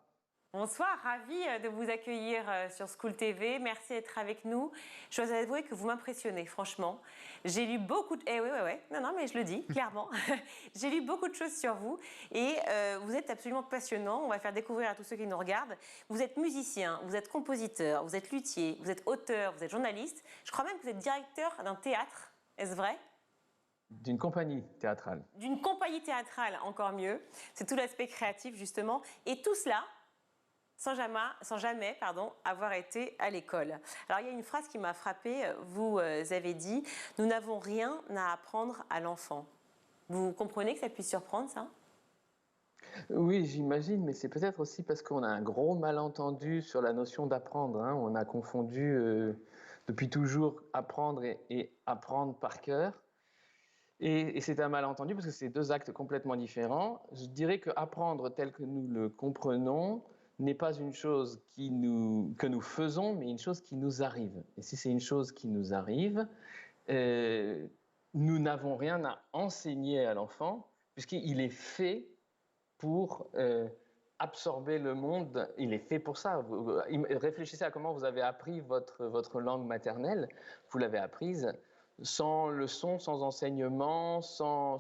Bonsoir, ravie de vous accueillir sur School TV. Merci d'être avec nous. Je dois avouer que vous m'impressionnez, franchement. J'ai lu beaucoup de... Non, mais je le dis, clairement. J'ai lu beaucoup de choses sur vous et vous êtes absolument passionnant. On va faire découvrir à tous ceux qui nous regardent. Vous êtes musicien, vous êtes compositeur, vous êtes luthier, vous êtes auteur, vous êtes journaliste. Je crois même que vous êtes directeur d'un théâtre. Est-ce vrai ? D'une compagnie théâtrale. D'une compagnie théâtrale, encore mieux. C'est tout l'aspect créatif, justement. Et tout cela... sans jamais avoir été à l'école. Alors, il y a une phrase qui m'a frappée. Vous avez dit « Nous n'avons rien à apprendre à l'enfant ». Vous comprenez que ça puisse surprendre, ça ? Oui, j'imagine, mais c'est peut-être aussi parce qu'on a un gros malentendu sur la notion d'apprendre. On a confondu depuis toujours apprendre et apprendre par cœur. Et c'est un malentendu parce que c'est deux actes complètement différents. Je dirais que apprendre tel que nous le comprenons n'est pas une chose que nous faisons, mais une chose qui nous arrive. Et si c'est une chose qui nous arrive, nous n'avons rien à enseigner à l'enfant, puisqu'il est fait pour absorber le monde. Il est fait pour ça. Réfléchissez à comment vous avez appris votre langue maternelle. Vous l'avez apprise sans leçon, sans enseignement, sans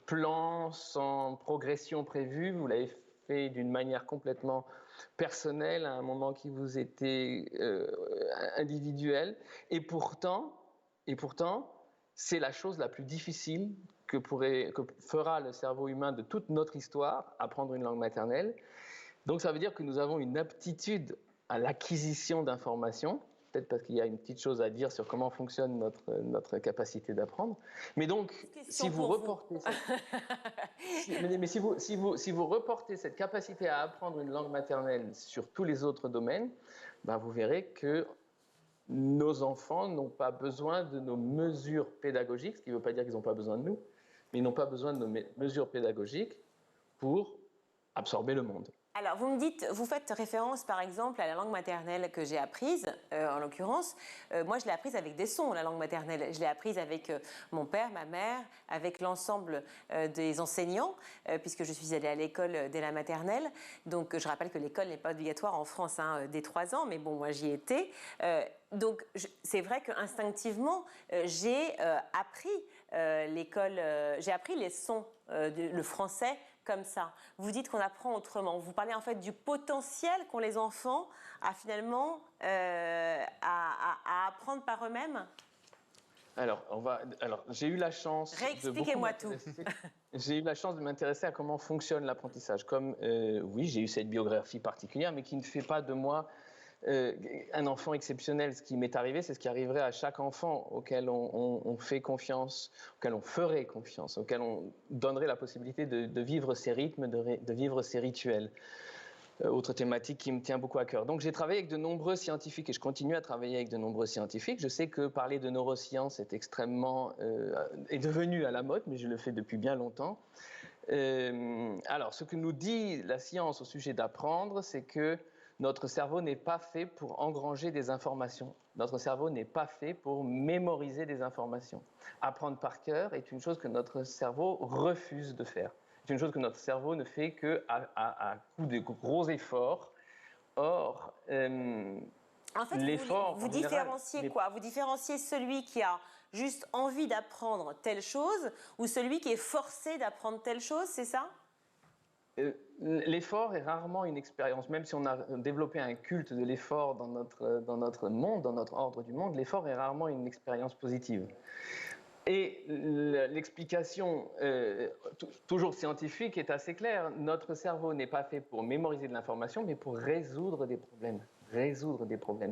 plan, sans progression prévue. Vous l'avez fait d'une manière complètement personnelle, à un moment qui vous était individuel. Et pourtant, c'est la chose la plus difficile que fera le cerveau humain de toute notre histoire, apprendre une langue maternelle. Donc ça veut dire que nous avons une aptitude à l'acquisition d'informations, peut-être parce qu'il y a une petite chose à dire sur comment fonctionne notre capacité d'apprendre. Mais donc, si vous reportez si vous reportez cette capacité à apprendre une langue maternelle sur tous les autres domaines, ben vous verrez que nos enfants n'ont pas besoin de nos mesures pédagogiques, ce qui ne veut pas dire qu'ils n'ont pas besoin de nous, mais ils n'ont pas besoin de nos mesures pédagogiques pour absorber le monde. Alors, vous faites référence par exemple à la langue maternelle que j'ai apprise, en l'occurrence. Moi, je l'ai apprise avec des sons, la langue maternelle. Je l'ai apprise avec mon père, ma mère, avec l'ensemble des enseignants, puisque je suis allée à l'école dès la maternelle. Donc, je rappelle que l'école n'est pas obligatoire en France dès 3 ans, mais bon, moi, j'y étais. Donc, c'est vrai qu'instinctivement, j'ai appris l'école, j'ai appris les sons, le français, comme ça. Vous dites qu'on apprend autrement. Vous parlez en fait du potentiel qu'ont les enfants à finalement à apprendre par eux-mêmes. Alors, j'ai eu la chance. Réexpliquez-moi tout. J'ai eu la chance de m'intéresser à comment fonctionne l'apprentissage. Comme oui, j'ai eu cette biographie particulière, mais qui ne fait pas de moi un enfant exceptionnel. Ce qui m'est arrivé, c'est ce qui arriverait à chaque enfant auquel on fait confiance, auquel on ferait confiance, auquel on donnerait la possibilité de vivre ses rythmes, de vivre ses rituels. Autre thématique qui me tient beaucoup à cœur. Donc j'ai travaillé avec de nombreux scientifiques et je continue à travailler avec de nombreux scientifiques. Je sais que parler de neurosciences est est devenu à la mode, mais je le fais depuis bien longtemps. Alors, ce que nous dit la science au sujet d'apprendre, c'est que notre cerveau n'est pas fait pour engranger des informations. Notre cerveau n'est pas fait pour mémoriser des informations. Apprendre par cœur est une chose que notre cerveau refuse de faire. C'est une chose que notre cerveau ne fait qu'à coup de gros efforts. Or, en fait, l'effort... Vous différenciez quoi ? Vous différenciez celui qui a juste envie d'apprendre telle chose ou celui qui est forcé d'apprendre telle chose, c'est ça ? L'effort est rarement une expérience, même si on a développé un culte de l'effort dans notre monde, dans notre ordre du monde, l'effort est rarement une expérience positive. Et l'explication, toujours scientifique, est assez claire. Notre cerveau n'est pas fait pour mémoriser de l'information, mais pour résoudre des problèmes.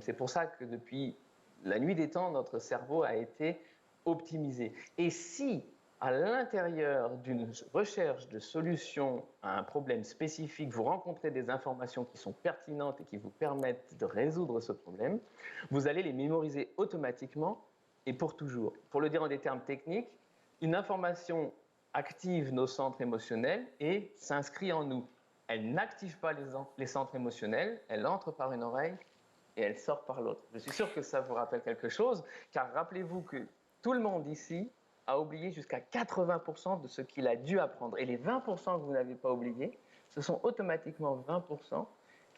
C'est pour ça que depuis la nuit des temps, notre cerveau a été optimisé. Et si, à l'intérieur d'une recherche de solution à un problème spécifique, vous rencontrez des informations qui sont pertinentes et qui vous permettent de résoudre ce problème, vous allez les mémoriser automatiquement et pour toujours. Pour le dire en des termes techniques, une information active nos centres émotionnels et s'inscrit en nous. Elle n'active pas les centres émotionnels, elle entre par une oreille et elle sort par l'autre. Je suis sûr que ça vous rappelle quelque chose, car rappelez-vous que tout le monde ici a oublié jusqu'à 80% de ce qu'il a dû apprendre. Et les 20% que vous n'avez pas oubliés ce sont automatiquement 20%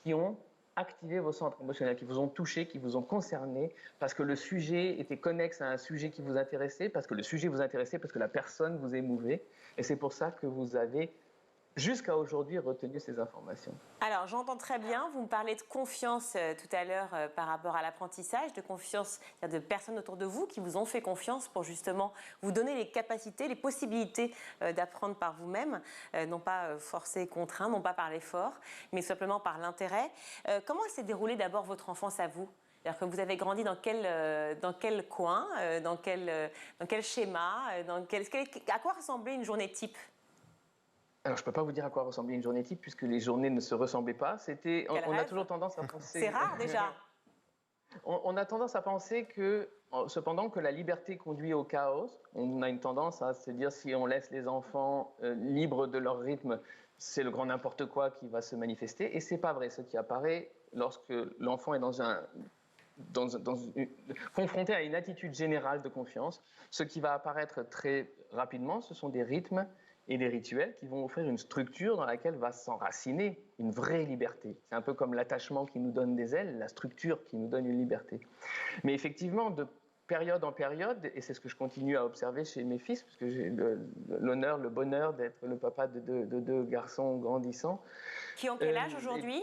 qui ont activé vos centres émotionnels, qui vous ont touché, qui vous ont concerné, parce que le sujet était connexe à un sujet qui vous intéressait, parce que le sujet vous intéressait, parce que la personne vous émouvait. Et c'est pour ça que vous avez, jusqu'à aujourd'hui, retenu ces informations. Alors, j'entends très bien, vous me parlez de confiance tout à l'heure par rapport à l'apprentissage, de confiance de personnes autour de vous qui vous ont fait confiance pour justement vous donner les capacités, les possibilités d'apprendre par vous-même, non pas forcé, contraint, non pas par l'effort, mais simplement par l'intérêt. Comment s'est déroulée d'abord votre enfance à vous ? C'est-à-dire que vous avez grandi dans quel coin, dans quel schéma, à quoi ressemblait une journée type ? Alors, je ne peux pas vous dire à quoi ressemblait une journée type, puisque les journées ne se ressemblaient pas. On a toujours tendance à penser... C'est rare, déjà. On a tendance à penser que, cependant, que la liberté conduit au chaos. On a une tendance à se dire, si on laisse les enfants libres de leur rythme, c'est le grand n'importe quoi qui va se manifester. Et ce n'est pas vrai. Ce qui apparaît lorsque l'enfant est confronté à une attitude générale de confiance, ce qui va apparaître très rapidement, ce sont des rythmes et des rituels qui vont offrir une structure dans laquelle va s'enraciner une vraie liberté. C'est un peu comme l'attachement qui nous donne des ailes, la structure qui nous donne une liberté. Mais effectivement, de période en période, et c'est ce que je continue à observer chez mes fils, puisque j'ai l'honneur, le bonheur d'être le papa de deux garçons grandissants. Qui ont quel âge aujourd'hui ?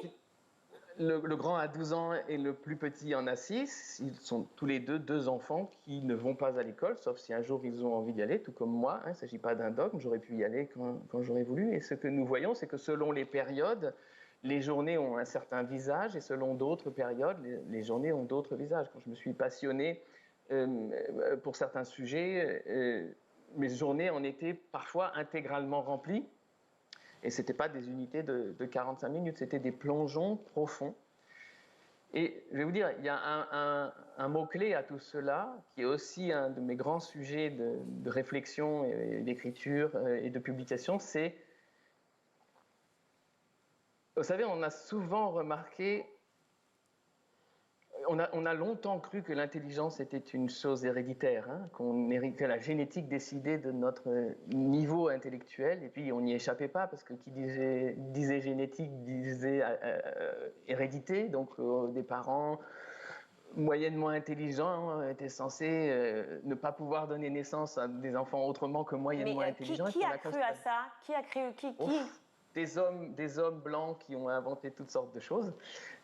Le grand a 12 ans et le plus petit en a 6. Ils sont tous les deux enfants qui ne vont pas à l'école, sauf si un jour ils ont envie d'y aller, tout comme moi. Il ne s'agit pas d'un dogme, j'aurais pu y aller quand j'aurais voulu. Et ce que nous voyons, c'est que selon les périodes, les journées ont un certain visage, et selon d'autres périodes, les journées ont d'autres visages. Quand je me suis passionné pour certains sujets, mes journées en étaient parfois intégralement remplies. Et ce n'étaient pas des unités de 45 minutes, c'était des plongeons profonds. Et je vais vous dire, il y a un mot-clé à tout cela, qui est aussi un de mes grands sujets de réflexion, et d'écriture et de publication, c'est... Vous savez, on a souvent remarqué... On a longtemps cru que l'intelligence était une chose héréditaire, que la génétique décidait de notre niveau intellectuel, et puis on n'y échappait pas, parce que qui disait génétique disait hérédité, donc des parents moyennement intelligents étaient censés ne pas pouvoir donner naissance à des enfants autrement que moyennement intelligents. Qui a cru à ça ? Des hommes blancs qui ont inventé toutes sortes de choses.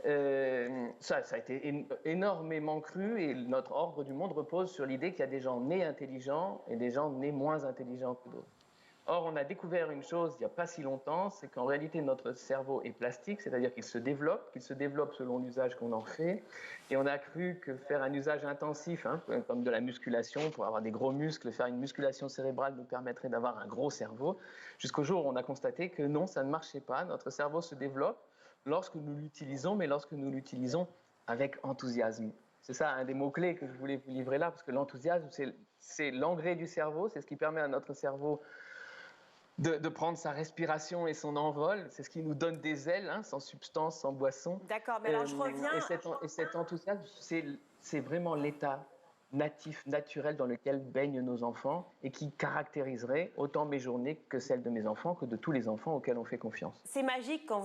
Ça a été énormément cru, et notre ordre du monde repose sur l'idée qu'il y a des gens nés intelligents et des gens nés moins intelligents que d'autres. Or, on a découvert une chose il n'y a pas si longtemps, c'est qu'en réalité notre cerveau est plastique, c'est-à-dire qu'il se développe selon l'usage qu'on en fait, et on a cru que faire un usage intensif, comme de la musculation, pour avoir des gros muscles, faire une musculation cérébrale nous permettrait d'avoir un gros cerveau, jusqu'au jour où on a constaté que non, ça ne marchait pas. Notre cerveau se développe lorsque nous l'utilisons, mais lorsque nous l'utilisons avec enthousiasme. C'est ça un des mots-clés que je voulais vous livrer là, parce que l'enthousiasme, c'est l'engrais du cerveau, c'est ce qui permet à notre cerveau de prendre sa respiration et son envol. C'est ce qui nous donne des ailes, sans substance, sans boisson. D'accord, mais alors je reviens... Et cet enthousiasme, c'est vraiment l'état natif, naturel dans lequel baignent nos enfants, et qui caractériserait autant mes journées que celles de mes enfants, que de tous les enfants auxquels on fait confiance. C'est magique quand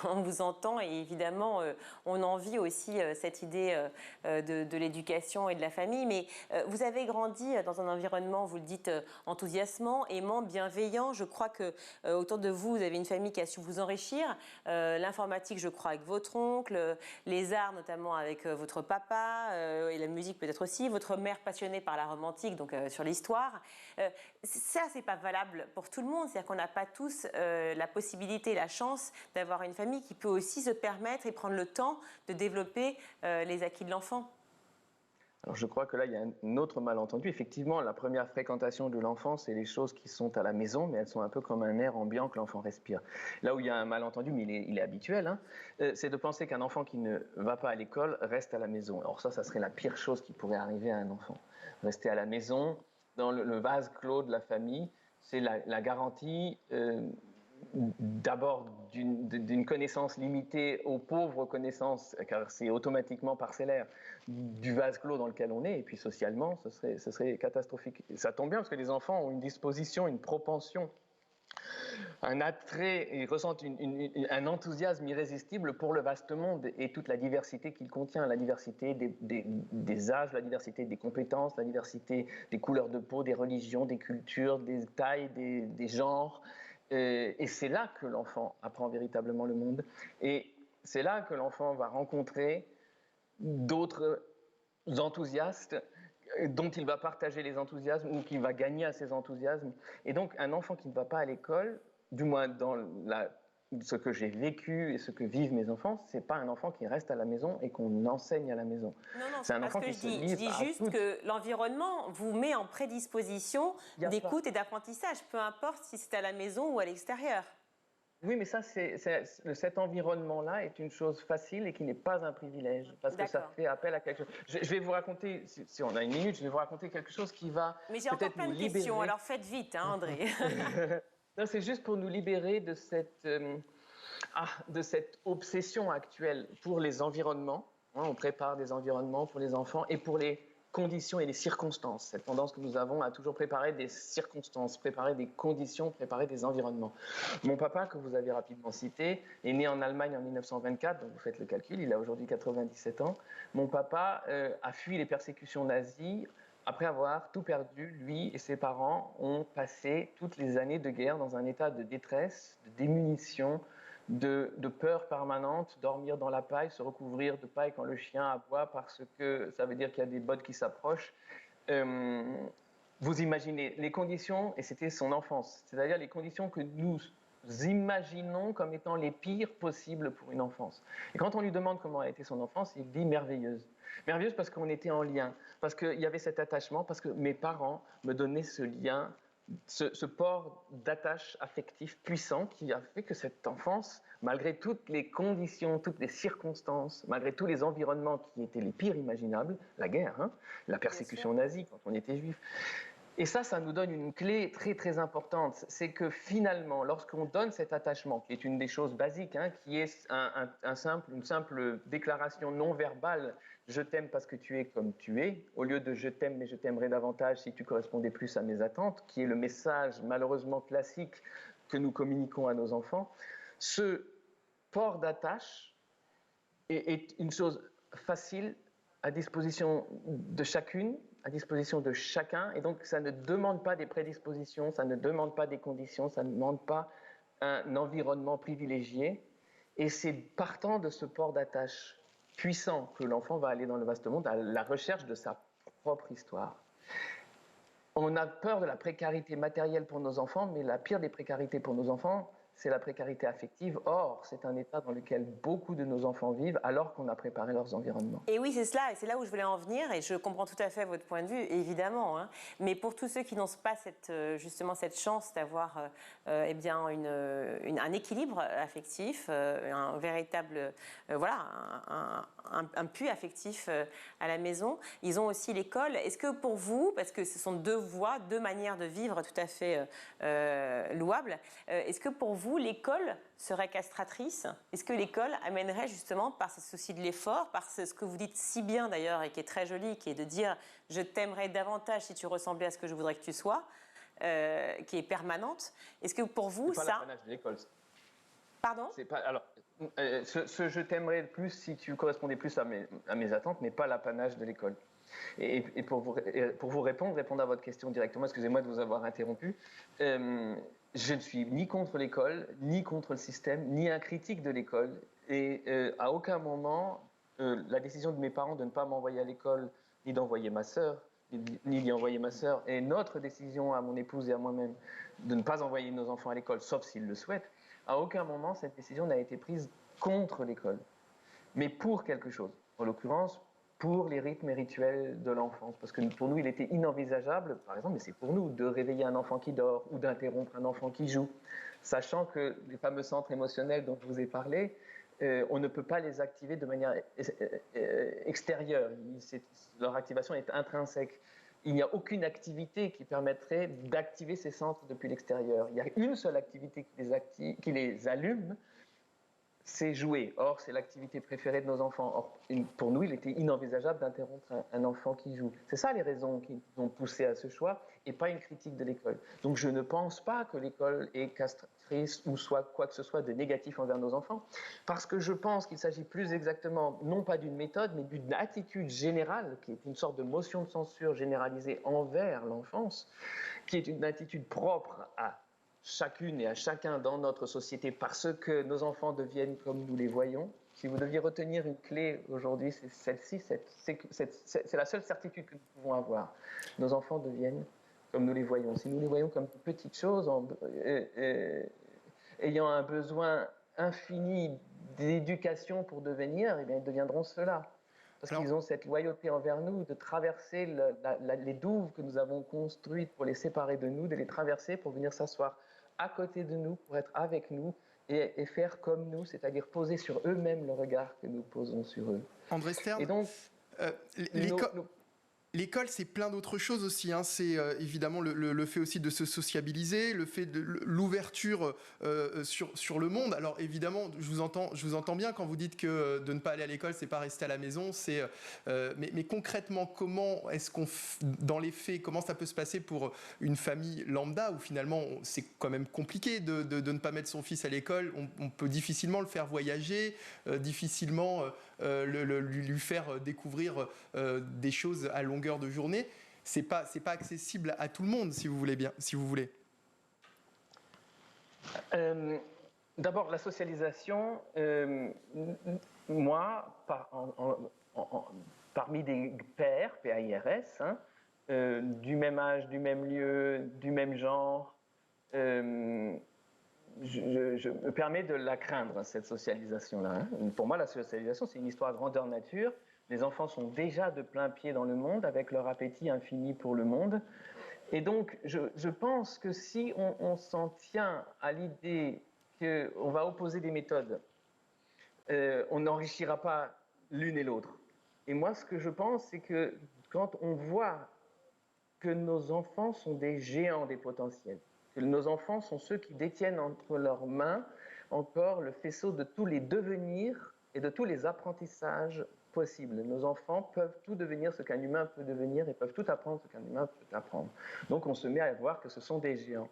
on vous entend, et évidemment on envie aussi cette idée de l'éducation et de la famille, mais vous avez grandi dans un environnement, vous le dites, enthousiasmant, aimant, bienveillant. Je crois que autour de vous, vous avez une famille qui a su vous enrichir, l'informatique, je crois, avec votre oncle, les arts notamment avec votre papa, et la musique peut-être aussi, votre mère passionnée par la romantique, donc sur l'histoire. Ça, c'est pas valable pour tout le monde. C'est-à-dire qu'on n'a pas tous la possibilité, la chance d'avoir une famille qui peut aussi se permettre et prendre le temps de développer les acquis de l'enfant. Alors je crois que là, il y a un autre malentendu. Effectivement, la première fréquentation de l'enfant, c'est les choses qui sont à la maison, mais elles sont un peu comme un air ambiant que l'enfant respire. Là où il y a un malentendu, mais il est habituel, c'est de penser qu'un enfant qui ne va pas à l'école reste à la maison. Alors ça serait la pire chose qui pourrait arriver à un enfant. Rester à la maison, dans le vase clos de la famille, c'est la garantie... d'abord d'une connaissance limitée aux pauvres connaissances, car c'est automatiquement parcellaire, du vase clos dans lequel on est, et puis socialement, ce serait catastrophique. Et ça tombe bien, parce que les enfants ont une disposition, une propension un attrait, ils ressentent un enthousiasme irrésistible pour le vaste monde et toute la diversité qu'il contient, la diversité des âges, la diversité des compétences, la diversité des couleurs de peau, des religions, des cultures, des tailles, des genres. Et c'est là que l'enfant apprend véritablement le monde. Et c'est là que l'enfant va rencontrer d'autres enthousiastes dont il va partager les enthousiasmes ou qu'il va gagner à ses enthousiasmes. Et donc, un enfant qui ne va pas à l'école, du moins dans ce que j'ai vécu et ce que vivent mes enfants, c'est pas un enfant qui reste à la maison et qu'on enseigne à la maison. Non, c'est un enfant qui se livre. Je dis juste que l'environnement vous met en prédisposition d'écoute et d'apprentissage, peu importe si c'est à la maison ou à l'extérieur. Oui, mais ça, cet environnement-là est une chose facile et qui n'est pas un privilège, parce que ça fait appel à quelque chose. Je vais vous raconter, si on a une minute, je vais vous raconter quelque chose qui va mais j'ai encore plein de questions, alors faites vite, hein, André. Non, c'est juste pour nous libérer de cette obsession actuelle pour les environnements. On prépare des environnements pour les enfants et pour les conditions et les circonstances. Cette tendance que nous avons à toujours préparer des circonstances, préparer des conditions, préparer des environnements. Mon papa, que vous avez rapidement cité, est né en Allemagne en 1924, donc vous faites le calcul, il a aujourd'hui 97 ans. Mon papa a fui les persécutions nazies après avoir tout perdu. Lui et ses parents ont passé toutes les années de guerre dans un état de détresse, de démunition, de peur permanente, dormir dans la paille, se recouvrir de paille quand le chien aboie parce que ça veut dire qu'il y a des bottes qui s'approchent. Vous imaginez les conditions, et c'était son enfance, c'est-à-dire les conditions que nous imaginons comme étant les pires possibles pour une enfance. Et quand on lui demande comment a été son enfance, il dit merveilleuse. Merveilleuse parce qu'on était en lien, parce qu'il y avait cet attachement, parce que mes parents me donnaient ce lien, ce port d'attache affectif puissant qui a fait que cette enfance, malgré toutes les conditions, toutes les circonstances, malgré tous les environnements qui étaient les pires imaginables, la guerre, hein, la persécution nazie quand on était juif. Et ça nous donne une clé très très importante, c'est que finalement, lorsqu'on donne cet attachement, qui est une des choses basiques, hein, qui est une simple déclaration non verbale, je t'aime parce que tu es comme tu es, au lieu de je t'aime mais je t'aimerais davantage si tu correspondais plus à mes attentes, qui est le message malheureusement classique que nous communiquons à nos enfants, ce port d'attache est une chose facile à disposition de chacune, à disposition de chacun, et donc ça ne demande pas des prédispositions, ça ne demande pas des conditions, ça ne demande pas un environnement privilégié, et c'est partant de ce port d'attache puissant que l'enfant va aller dans le vaste monde à la recherche de sa propre histoire. On a peur de la précarité matérielle pour nos enfants, mais la pire des précarités pour nos enfants, c'est la précarité affective. Or, c'est un état dans lequel beaucoup de nos enfants vivent alors qu'on a préparé leurs environnements. Et oui, c'est cela, et c'est là où je voulais en venir, et je comprends tout à fait votre point de vue, évidemment. Hein. Mais pour tous ceux qui n'ont pas justement cette chance d'avoir eh bien un équilibre affectif, un véritable, un puits affectif à la maison, ils ont aussi l'école. Est-ce que pour vous, parce que ce sont deux voies, deux manières de vivre tout à fait louables, est-ce que pour vous, l'école serait castratrice? Est-ce que l'école amènerait justement, par ce souci de l'effort, par ce que vous dites si bien d'ailleurs et qui est très joli, qui est de dire « je t'aimerais davantage si tu ressemblais à ce que je voudrais que tu sois », qui est permanente. Est-ce que pour vous, ça... C'est pas l'apanage de l'école. Pardon? C'est pas... Alors, ce je t'aimerais plus si tu correspondais plus à mes attentes n'est pas l'apanage de l'école. Et pour vous répondre à votre question directement, excusez-moi de vous avoir interrompu, je ne suis ni contre l'école, ni contre le système, ni un critique de l'école. Et à aucun moment, la décision de mes parents de ne pas m'envoyer à l'école, ni d'envoyer ma sœur, ni d'y envoyer ma sœur, et notre décision à mon épouse et à moi-même de ne pas envoyer nos enfants à l'école, sauf s'ils le souhaitent, à aucun moment cette décision n'a été prise contre l'école, mais pour quelque chose. En l'occurrence, pour les rythmes et rituels de l'enfance. Parce que pour nous, il était inenvisageable, par exemple, mais c'est pour nous, de réveiller un enfant qui dort ou d'interrompre un enfant qui joue, sachant que les fameux centres émotionnels dont je vous ai parlé, on ne peut pas les activer de manière extérieure. Leur activation est intrinsèque. Il n'y a aucune activité qui permettrait d'activer ces centres depuis l'extérieur. Il y a une seule activité qui les allume, c'est jouer. Or, c'est l'activité préférée de nos enfants. Or, pour nous, il était inenvisageable d'interrompre un enfant qui joue. C'est ça les raisons qui nous ont poussé à ce choix et pas une critique de l'école. Donc, je ne pense pas que l'école est castratrice ou soit quoi que ce soit de négatif envers nos enfants, parce que je pense qu'il s'agit plus exactement, non pas d'une méthode, mais d'une attitude générale, qui est une sorte de motion de censure généralisée envers l'enfance, qui est une attitude propre à chacune et à chacun dans notre société parce que nos enfants deviennent comme nous les voyons. Si vous deviez retenir une clé aujourd'hui, c'est celle-ci, c'est la seule certitude que nous pouvons avoir. Nos enfants deviennent comme nous les voyons. Si nous les voyons comme de petites choses, ayant un besoin infini d'éducation pour devenir, eh bien, ils deviendront cela. Parce qu'ils ont cette loyauté envers nous, de traverser les douves que nous avons construites pour les séparer de nous, de les traverser pour venir s'asseoir à côté de nous, pour être avec nous et faire comme nous, c'est-à-dire poser sur eux-mêmes le regard que nous posons sur eux. André Stern, et donc, l'école, c'est plein d'autres choses aussi. Hein. C'est évidemment le fait aussi de se sociabiliser, le fait de l'ouverture sur le monde. Alors évidemment, je vous entends bien quand vous dites que de ne pas aller à l'école, c'est pas rester à la maison. Mais concrètement, comment est-ce dans les faits, comment ça peut se passer pour une famille lambda où finalement c'est quand même compliqué de ne pas mettre son fils à l'école. On peut difficilement le faire voyager, difficilement lui faire découvrir des choses à longueur de journée. C'est pas accessible à tout le monde, si vous voulez. D'abord, la socialisation, moi, parmi des pairs, P-A-I-R-S, du même âge, du même lieu, du même genre, je me permets de la craindre, cette socialisation-là. Hein. Pour moi, la socialisation, c'est une histoire grandeur nature. Les enfants sont déjà de plein pied dans le monde, avec leur appétit infini pour le monde. Et donc, je pense que si on s'en tient à l'idée qu'on va opposer des méthodes, on n'enrichira pas l'une et l'autre. Et moi, ce que je pense, c'est que quand on voit que nos enfants sont des géants des potentiels, que nos enfants sont ceux qui détiennent entre leurs mains encore le faisceau de tous les devenirs et de tous les apprentissages possibles. Nos enfants peuvent tout devenir ce qu'un humain peut devenir et peuvent tout apprendre ce qu'un humain peut apprendre. Donc on se met à voir que ce sont des géants.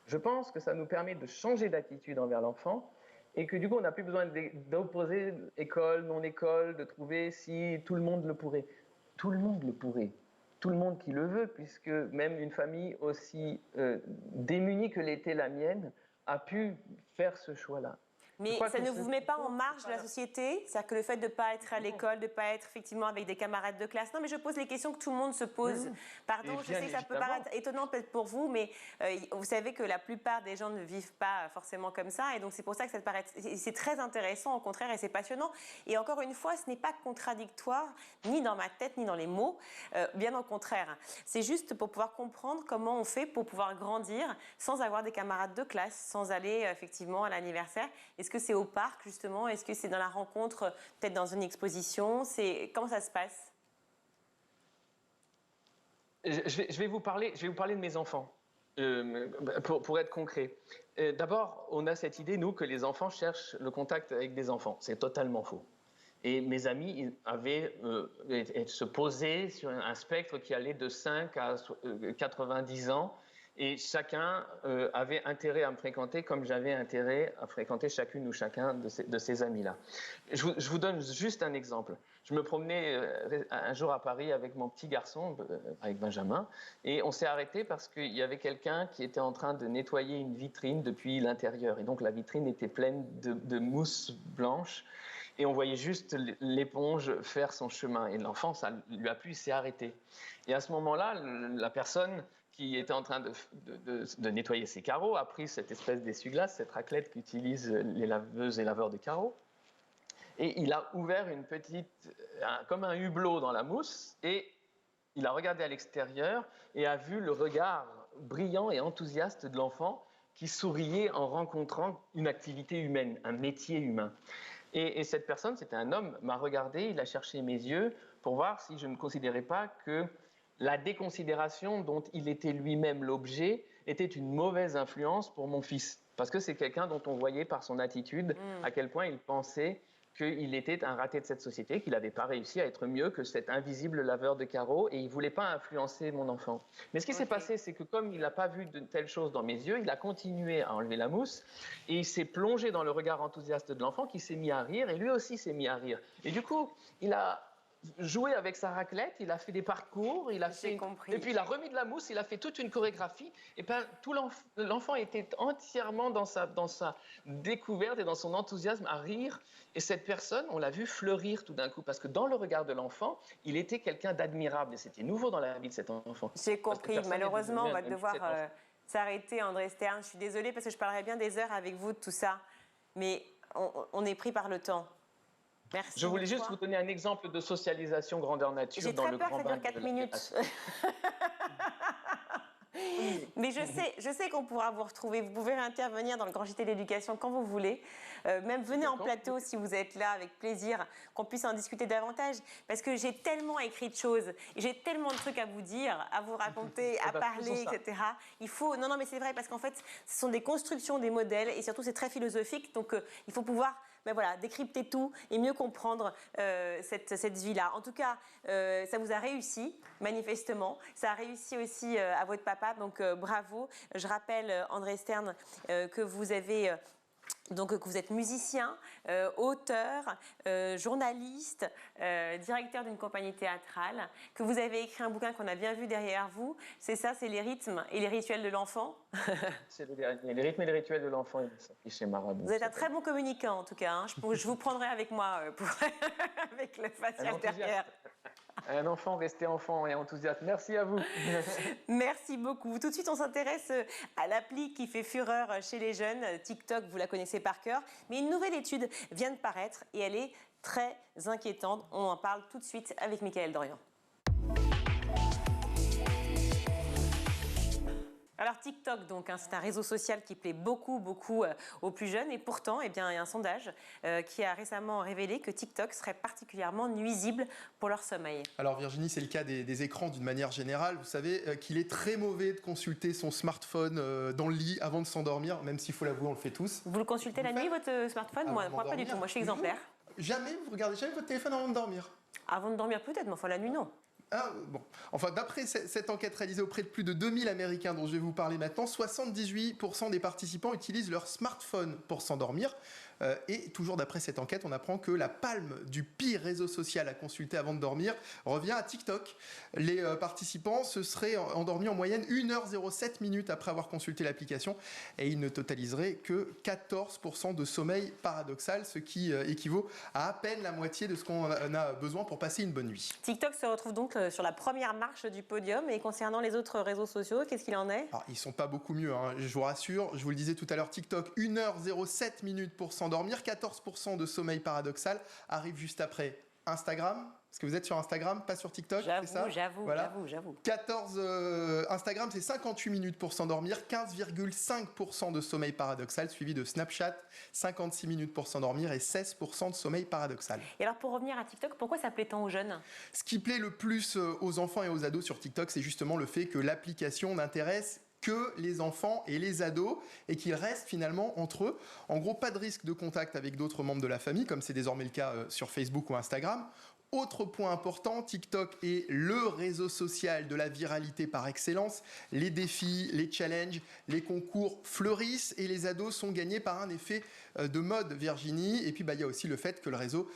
Je pense que ça nous permet de changer d'attitude envers l'enfant et que du coup on n'a plus besoin d'opposer école, non-école, de trouver si tout le monde le pourrait. Tout le monde le pourrait. Tout le monde qui le veut, puisque même une famille aussi démunie que l'était la mienne a pu faire ce choix-là. Mais ça ne vous met pas en marge de la société? C'est-à-dire que le fait de ne pas être à l'école, de ne pas être effectivement avec des camarades de classe. Non, mais je pose les questions que tout le monde se pose. Pardon, je sais que ça peut paraître étonnant peut-être pour vous, mais vous savez que la plupart des gens ne vivent pas forcément comme ça. Et donc c'est pour ça que ça paraît... C'est très intéressant, au contraire, et c'est passionnant. Et encore une fois, ce n'est pas contradictoire, ni dans ma tête, ni dans les mots. Bien au contraire. C'est juste pour pouvoir comprendre comment on fait pour pouvoir grandir sans avoir des camarades de classe, sans aller effectivement à l'anniversaire. Est-ce que c'est au parc, justement? Est-ce que c'est dans la rencontre, peut-être dans une exposition? Comment ça se passe? Je vais vous parler de mes enfants, pour être concret. D'abord, on a cette idée, nous, que les enfants cherchent le contact avec des enfants. C'est totalement faux. Et mes amis avaient se posé sur un spectre qui allait de 5 à 90 ans. Et chacun avait intérêt à me fréquenter comme j'avais intérêt à fréquenter chacune ou chacun de ces amis-là. Je vous donne juste un exemple. Je me promenais un jour à Paris avec mon petit garçon, avec Benjamin, et on s'est arrêté parce qu'il y avait quelqu'un qui était en train de nettoyer une vitrine depuis l'intérieur. Et donc la vitrine était pleine de mousse blanche. Et on voyait juste l'éponge faire son chemin. Et l'enfant, ça lui a plu, il s'est arrêté. Et à ce moment-là, la personne qui était en train de nettoyer ses carreaux a pris cette espèce d'essuie-glace, cette raclette qu'utilisent les laveuses et laveurs de carreaux, et il a ouvert comme un hublot dans la mousse, et il a regardé à l'extérieur et a vu le regard brillant et enthousiaste de l'enfant qui souriait en rencontrant une activité humaine, un métier humain. Et cette personne, c'était un homme, m'a regardé, il a cherché mes yeux pour voir si je ne considérais pas que la déconsidération dont il était lui-même l'objet était une mauvaise influence pour mon fils. parce que c'est quelqu'un dont on voyait par son attitude à quel point il pensait qu'il était un raté de cette société, qu'il n'avait pas réussi à être mieux que cet invisible laveur de carreaux, et il ne voulait pas influencer mon enfant. Mais ce qui s'est passé, c'est que comme il n'a pas vu de telles choses dans mes yeux, il a continué à enlever la mousse, et il s'est plongé dans le regard enthousiaste de l'enfant qui s'est mis à rire, et lui aussi s'est mis à rire. Et du coup, il a joué avec sa raclette, il a fait des parcours, et puis il a remis de la mousse, il a fait toute une chorégraphie, et ben tout l'enfant était entièrement dans sa découverte et dans son enthousiasme à rire, et cette personne, on l'a vu fleurir tout d'un coup, parce que dans le regard de l'enfant, il était quelqu'un d'admirable, et c'était nouveau dans la vie de cet enfant. J'ai compris, malheureusement on va devoir s'arrêter, André Stern, je suis désolée parce que je parlerai bien des heures avec vous de tout ça, mais on est pris par le temps. Merci. Je voulais juste vous donner un exemple de socialisation grandeur nature dans le grand bain. J'ai très peur, ça dure 4 minutes. Mais je sais qu'on pourra vous retrouver. Vous pouvez intervenir dans le Grand JT d'éducation quand vous voulez. Même venez en plateau si vous êtes là, avec plaisir, qu'on puisse en discuter davantage. Parce que j'ai tellement écrit de choses, et j'ai tellement de trucs à vous dire, à vous raconter, à parler, etc. Il faut... Non, mais c'est vrai, parce qu'en fait, ce sont des constructions, des modèles, et surtout, c'est très philosophique. Donc, il faut pouvoir... décrypter tout et mieux comprendre cette vie-là. En tout cas, ça vous a réussi, manifestement. Ça a réussi aussi à votre papa, donc bravo. Je rappelle, André Stern, que vous avez... Donc, que vous êtes musicien, auteur, journaliste, directeur d'une compagnie théâtrale, que vous avez écrit un bouquin qu'on a bien vu derrière vous. C'est ça, c'est les rythmes et les rituels de l'enfant. C'est les rythmes et les rituels de l'enfant chez Marabout. Vous êtes un très bon communicant, en tout cas. Hein. Je vous prendrai avec moi avec le facial derrière. Un enfant resté enfant et enthousiaste. Merci à vous. Merci beaucoup. Tout de suite, on s'intéresse à l'appli qui fait fureur chez les jeunes. TikTok, vous la connaissez par cœur. Mais une nouvelle étude vient de paraître et elle est très inquiétante. On en parle tout de suite avec Mickaël Dorian. Alors TikTok, donc, c'est un réseau social qui plaît beaucoup aux plus jeunes. Et pourtant, il y a un sondage qui a récemment révélé que TikTok serait particulièrement nuisible pour leur sommeil. Alors Virginie, c'est le cas des écrans d'une manière générale. Vous savez qu'il est très mauvais de consulter son smartphone dans le lit avant de s'endormir, même s'il faut l'avouer, on le fait tous. Vous le consultez la nuit, votre smartphone? Moi, pas du tout. Moi, je suis exemplaire. Jamais, vous regardez jamais votre téléphone avant de dormir? Avant de dormir peut-être, mais enfin la nuit, non. Ah, bon. Enfin, d'après cette enquête réalisée auprès de plus de 2000 Américains dont je vais vous parler maintenant, 78% des participants utilisent leur smartphone pour s'endormir. Et toujours d'après cette enquête, on apprend que la palme du pire réseau social à consulter avant de dormir revient à TikTok. Les participants se seraient endormis en moyenne 1h07 minutes après avoir consulté l'application et ils ne totaliseraient que 14% de sommeil paradoxal, ce qui équivaut à peine la moitié de ce qu'on a besoin pour passer une bonne nuit. TikTok se retrouve donc sur la première marche du podium. Et concernant les autres réseaux sociaux, qu'est-ce qu'il en est? Alors, ils ne sont pas beaucoup mieux, hein, je vous rassure. Je vous le disais tout à l'heure, TikTok, 1h07 minutes pour s'endormir. 14% de sommeil paradoxal arrive juste après Instagram. Parce que vous êtes sur Instagram, pas sur TikTok, c'est ça? J'avoue. 14, Instagram, c'est 58 minutes pour s'endormir, 15,5% de sommeil paradoxal, suivi de Snapchat, 56 minutes pour s'endormir et 16% de sommeil paradoxal. Et alors, pour revenir à TikTok, pourquoi ça plaît tant aux jeunes? Ce qui plaît le plus aux enfants et aux ados sur TikTok, c'est justement le fait que l'application n'intéresse que les enfants et les ados et qu'ils restent finalement entre eux. En gros, pas de risque de contact avec d'autres membres de la famille, comme c'est désormais le cas sur Facebook ou Instagram. Autre point important, TikTok est le réseau social de la viralité par excellence. Les défis, les challenges, les concours fleurissent et les ados sont gagnés par un effet de mode, Virginie. Et puis, il y a aussi le fait que le réseau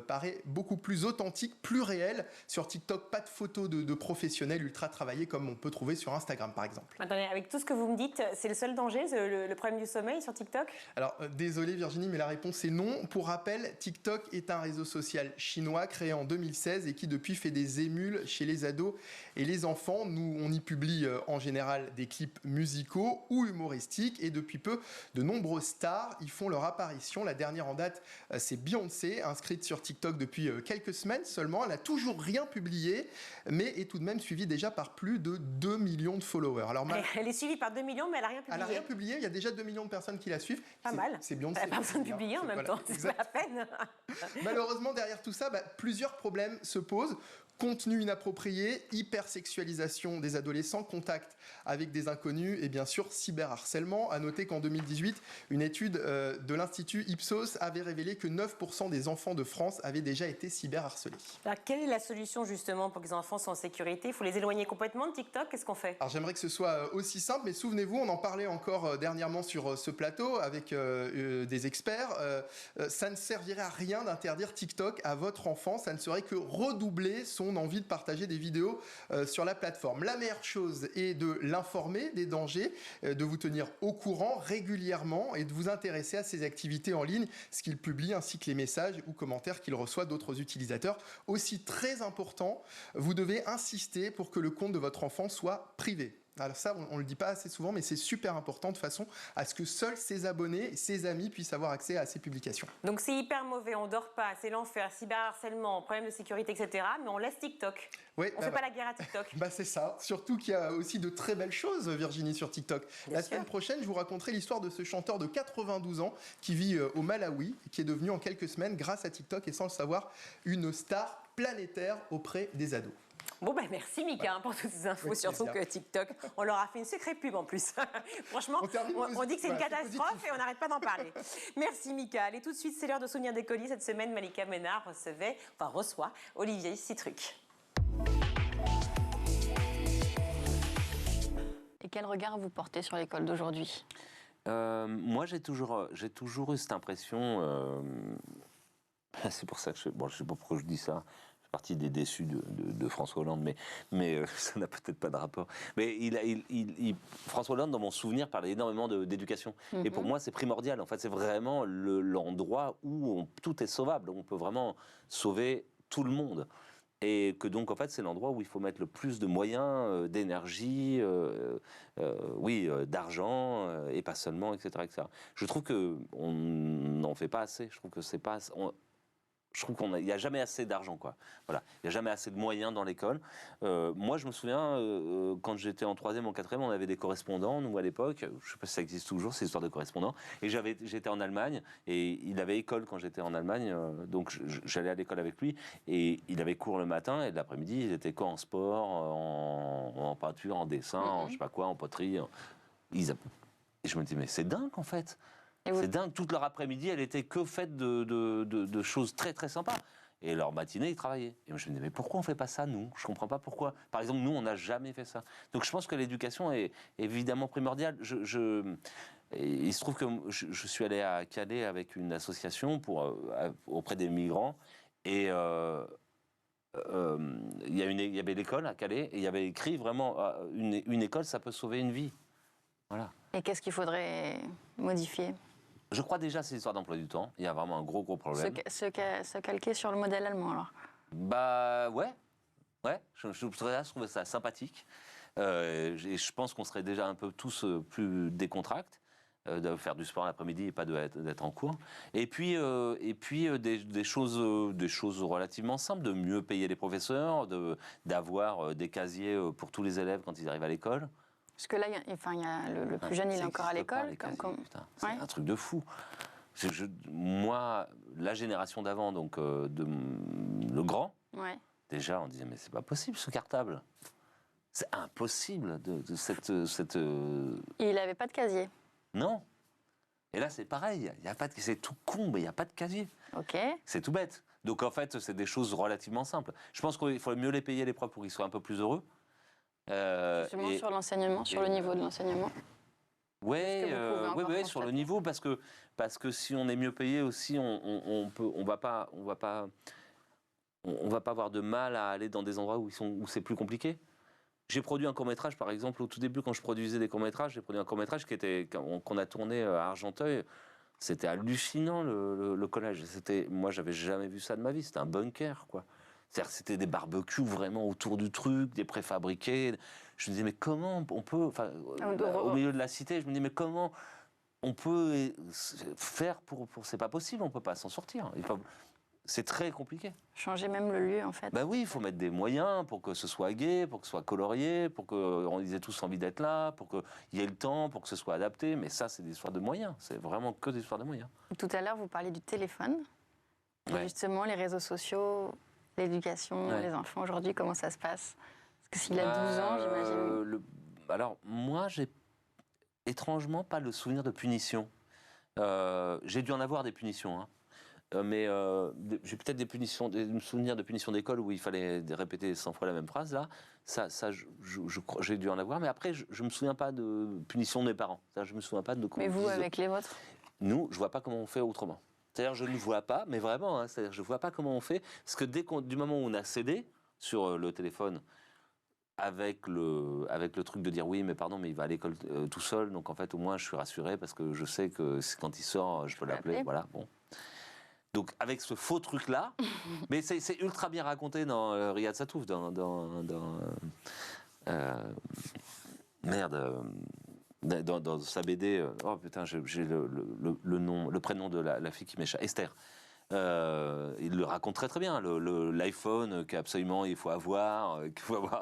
paraît beaucoup plus authentique, plus réel. Sur TikTok, pas de photos de professionnels ultra travaillés comme on peut trouver sur Instagram, par exemple. Attendez, avec tout ce que vous me dites, c'est le seul danger, le problème du sommeil sur TikTok? Alors, désolé Virginie, mais la réponse est non. Pour rappel, TikTok est un réseau social chinois créé en 2016 et qui depuis fait des émules chez les ados et les enfants. Nous, on y publie en général des clips musicaux ou humoristiques et depuis peu, de nombreuses stars y font leur apparition. La dernière en date, c'est Beyoncé, inscrite sur TikTok depuis quelques semaines seulement. Elle n'a toujours rien publié, mais est tout de même suivie déjà par plus de 2 millions de followers. Alors, elle est suivie par 2 millions, mais elle n'a rien publié. Elle n'a rien publié, il y a déjà 2 millions de personnes qui la suivent. Pas mal. C'est Beyoncé. Elle n'a pas besoin de publier en même temps, c'est pas la peine. Malheureusement, derrière tout ça, plusieurs plusieurs problèmes se posent. Contenu inapproprié, hypersexualisation des adolescents, contact avec des inconnus et bien sûr cyberharcèlement. À noter qu'en 2018, une étude de l'Institut Ipsos avait révélé que 9% des enfants de France avaient déjà été cyberharcelés. Alors, quelle est la solution justement pour que les enfants soient en sécurité? Il faut les éloigner complètement de TikTok? Qu'est-ce qu'on fait? Alors j'aimerais que ce soit aussi simple, mais souvenez-vous, on en parlait encore dernièrement sur ce plateau avec des experts. Ça ne servirait à rien d'interdire TikTok à votre enfant, ça ne serait que redoubler son envie de partager des vidéos sur la plateforme. La meilleure chose est de l'informer des dangers, de vous tenir au courant régulièrement et de vous intéresser à ses activités en ligne, ce qu'il publie ainsi que les messages ou commentaires qu'il reçoit d'autres utilisateurs. Aussi très important, vous devez insister pour que le compte de votre enfant soit privé. Alors ça, on ne le dit pas assez souvent, mais c'est super important de façon à ce que seuls ses abonnés, ses amis puissent avoir accès à ces publications. Donc c'est hyper mauvais, on dort pas, c'est l'enfer, cyberharcèlement, problème de sécurité, etc. Mais on laisse TikTok. Oui, On fait pas la guerre à TikTok. C'est ça. Surtout qu'il y a aussi de très belles choses, Virginie, sur TikTok. La semaine prochaine, je vous raconterai l'histoire de ce chanteur de 92 ans qui vit au Malawi, qui est devenu en quelques semaines, grâce à TikTok et sans le savoir, une star planétaire auprès des ados. Bon merci Mika pour toutes ces infos, surtout que TikTok, on leur a fait une secret pub en plus. Franchement, on dit que c'est une catastrophe et on n'arrête pas d'en parler. Merci Mika. Allez, tout de suite, c'est l'heure de Souvenirs d'écoliers. Cette semaine, Malika Ménard reçoit Olivier Citruc. Et quel regard vous portez sur l'école d'aujourd'hui? Moi, j'ai toujours eu cette impression. C'est pour ça que je sais pas pourquoi je dis ça. Partie des déçus de François Hollande, mais ça n'a peut-être pas de rapport. Mais François Hollande, dans mon souvenir, parlait énormément d'éducation. Et pour moi, c'est primordial. En fait, c'est vraiment l'endroit où tout est sauvable, où on peut vraiment sauver tout le monde. Et que donc, en fait, c'est l'endroit où il faut mettre le plus de moyens, d'énergie, d'argent, et pas seulement, etc., etc. Je trouve qu'on n'en fait pas assez. Je trouve que c'est pas... Je trouve qu'il n'y a jamais assez d'argent, quoi. Voilà, il n'y a jamais assez de moyens dans l'école. Moi, je me souviens, quand j'étais en 3e, en 4e, on avait des correspondants, nous, à l'époque. Je ne sais pas si ça existe toujours, ces histoires de correspondants. Et j'étais en Allemagne, et il avait école quand j'étais en Allemagne, donc j'allais à l'école avec lui, et il avait cours le matin, et l'après-midi, il était quoi, en sport, en peinture, en dessin, en je sais pas quoi, en poterie. Et je me dis, mais c'est dingue, en fait. C'est dingue, toute leur après-midi, elle était que faite de choses très très sympas. Et leur matinée, ils travaillaient. Et moi, je me disais, mais pourquoi on ne fait pas ça, nous? Je ne comprends pas pourquoi. Par exemple, nous, on n'a jamais fait ça. Donc je pense que l'éducation est évidemment primordiale. Il se trouve que je suis allé à Calais avec une association auprès des migrants. Et il y avait l'école à Calais, et il y avait écrit vraiment, une école, ça peut sauver une vie. Voilà. Et qu'est-ce qu'il faudrait modifier? Je crois déjà c'est l'histoire d'emploi du temps. Il y a vraiment un gros problème. Se calquer sur le modèle allemand, alors? Ouais. Je trouvais ça sympathique. Et je pense qu'on serait déjà un peu tous plus décontractés, de faire du sport l'après-midi et pas d'être en cours. Et puis des choses relativement simples, de mieux payer les professeurs, d'avoir des casiers pour tous les élèves quand ils arrivent à l'école. Parce que là, le plus jeune, il est encore à l'école. C'est un truc de fou. Moi, la génération d'avant, donc le grand, déjà, on disait, mais c'est pas possible ce cartable. C'est impossible de cette... Il n'avait pas de casier. Non. Et là, c'est pareil. C'est tout con, mais il n'y a pas de casier. Ok. C'est tout bête. Donc, en fait, c'est des choses relativement simples. Je pense qu'il faudrait mieux les payer, les profs, pour qu'ils soient un peu plus heureux. Justement sur l'enseignement, sur le niveau de l'enseignement. Oui, sur le niveau, parce que si on est mieux payé aussi, on va pas avoir de mal à aller dans des endroits où c'est plus compliqué. J'ai produit un court-métrage, par exemple, au tout début, quand je produisais des courts-métrages, j'ai produit un court-métrage qu'on a tourné à Argenteuil. C'était hallucinant, le collège. Moi, j'avais jamais vu ça de ma vie. C'était un bunker, quoi. C'est-à-dire que c'était des barbecues vraiment autour du truc, des préfabriqués. Je me disais, mais comment on peut... au milieu de la cité, je me dis, mais comment on peut faire pour c'est pas possible, on peut pas s'en sortir. C'est très compliqué. Changer même le lieu, en fait. Oui, il faut mettre des moyens pour que ce soit gai, pour que ce soit colorié, pour qu'on ait tous envie d'être là, pour qu'il y ait le temps, pour que ce soit adapté. Mais ça, c'est des histoires de moyens. C'est vraiment que des histoires de moyens. Tout à l'heure, vous parliez du téléphone. Et justement, les réseaux sociaux l'éducation, les enfants aujourd'hui, comment ça se passe? Parce que s'il a 12 ans, j'imagine. Alors, moi, j'ai étrangement pas le souvenir de punition. J'ai dû en avoir des punitions, hein. Mais j'ai peut-être des souvenirs de punition d'école où il fallait répéter 100 fois la même phrase. Là, j'ai dû en avoir. Mais après, je me souviens pas de punition de mes parents. Je me souviens pas de. Mais vous, avec les vôtres? Nous, je vois pas comment on fait autrement. C'est-à-dire, je ne vois pas, mais vraiment, hein, c'est-à-dire, je vois pas comment on fait. Parce que du moment où on a cédé sur le téléphone, avec le truc de dire oui, mais pardon, mais il va à l'école tout seul, donc en fait, au moins, je suis rassuré parce que je sais que quand il sort, je peux l'appeler. Voilà, bon. Donc, avec ce faux truc-là, mais c'est ultra bien raconté dans Riyad Satouf, dans sa BD. Oh putain, j'ai le prénom de la fille qui m'échappe, Esther. Il le raconte très très bien, l'iPhone qu'absolument il faut avoir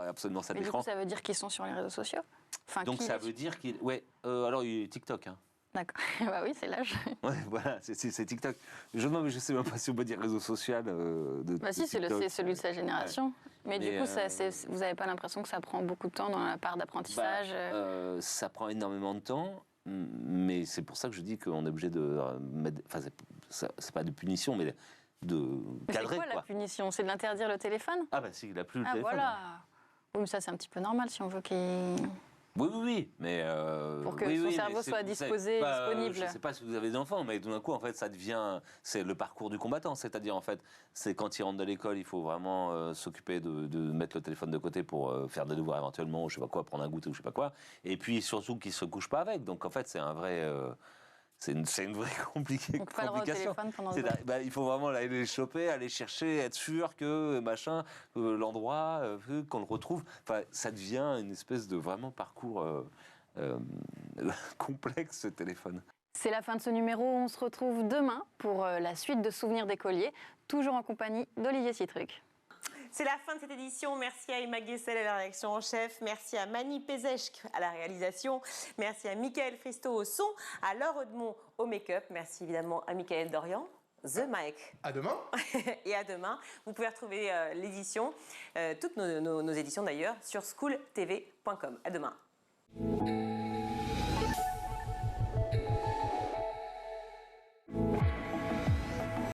absolument cet écran. Mais du coup, ça veut dire qu'ils sont sur les réseaux sociaux? Enfin, donc ça veut dire qu'il... Ouais, alors il est TikTok, hein. D'accord, bah oui, c'est l'âge. Ouais, voilà, c'est TikTok. Je sais même pas si on peut dire réseau social. Bah si, c'est celui de sa génération. Ouais. Mais du coup, vous n'avez pas l'impression que ça prend beaucoup de temps dans la part d'apprentissage? Ça prend énormément de temps, mais c'est pour ça que je dis qu'on est obligé de mettre... Enfin, c'est pas de punition, mais de cadrer. C'est quoi la punition? C'est de l'interdire le téléphone? Ah bah si, il n'a plus le téléphone. Ah voilà. Oui, mais ça c'est un petit peu normal si on veut qu'il... Oui, mais... pour que son cerveau soit disponible. Je ne sais pas si vous avez des enfants, mais tout d'un coup, en fait, ça devient... C'est le parcours du combattant, c'est-à-dire, en fait, c'est quand il rentre de l'école, il faut vraiment s'occuper de mettre le téléphone de côté pour faire des devoirs éventuellement, ou je sais pas quoi, prendre un goûter ou je sais pas quoi, et puis surtout qu'il ne se couche pas avec. Donc, en fait, c'est un vrai... C'est une vraie complication. Donc pas le droit au téléphone pendant il faut vraiment aller les choper, aller chercher, être sûr que machin, l'endroit, qu'on le retrouve. Enfin, ça devient une espèce de vraiment parcours complexe, ce téléphone. C'est la fin de ce numéro. On se retrouve demain pour la suite de Souvenirs d'écoliers, toujours en compagnie d'Olivier Citruc. C'est la fin de cette édition. Merci à Emma Guessel à la rédaction en chef. Merci à Mani Pézeshk à la réalisation. Merci à Michael Fristo au son, à Laure Edmond au make-up. Merci évidemment à Michael Dorian. The Mike. À demain. Et à demain. Vous pouvez retrouver l'édition, toutes nos éditions d'ailleurs, sur schooltv.com. À demain.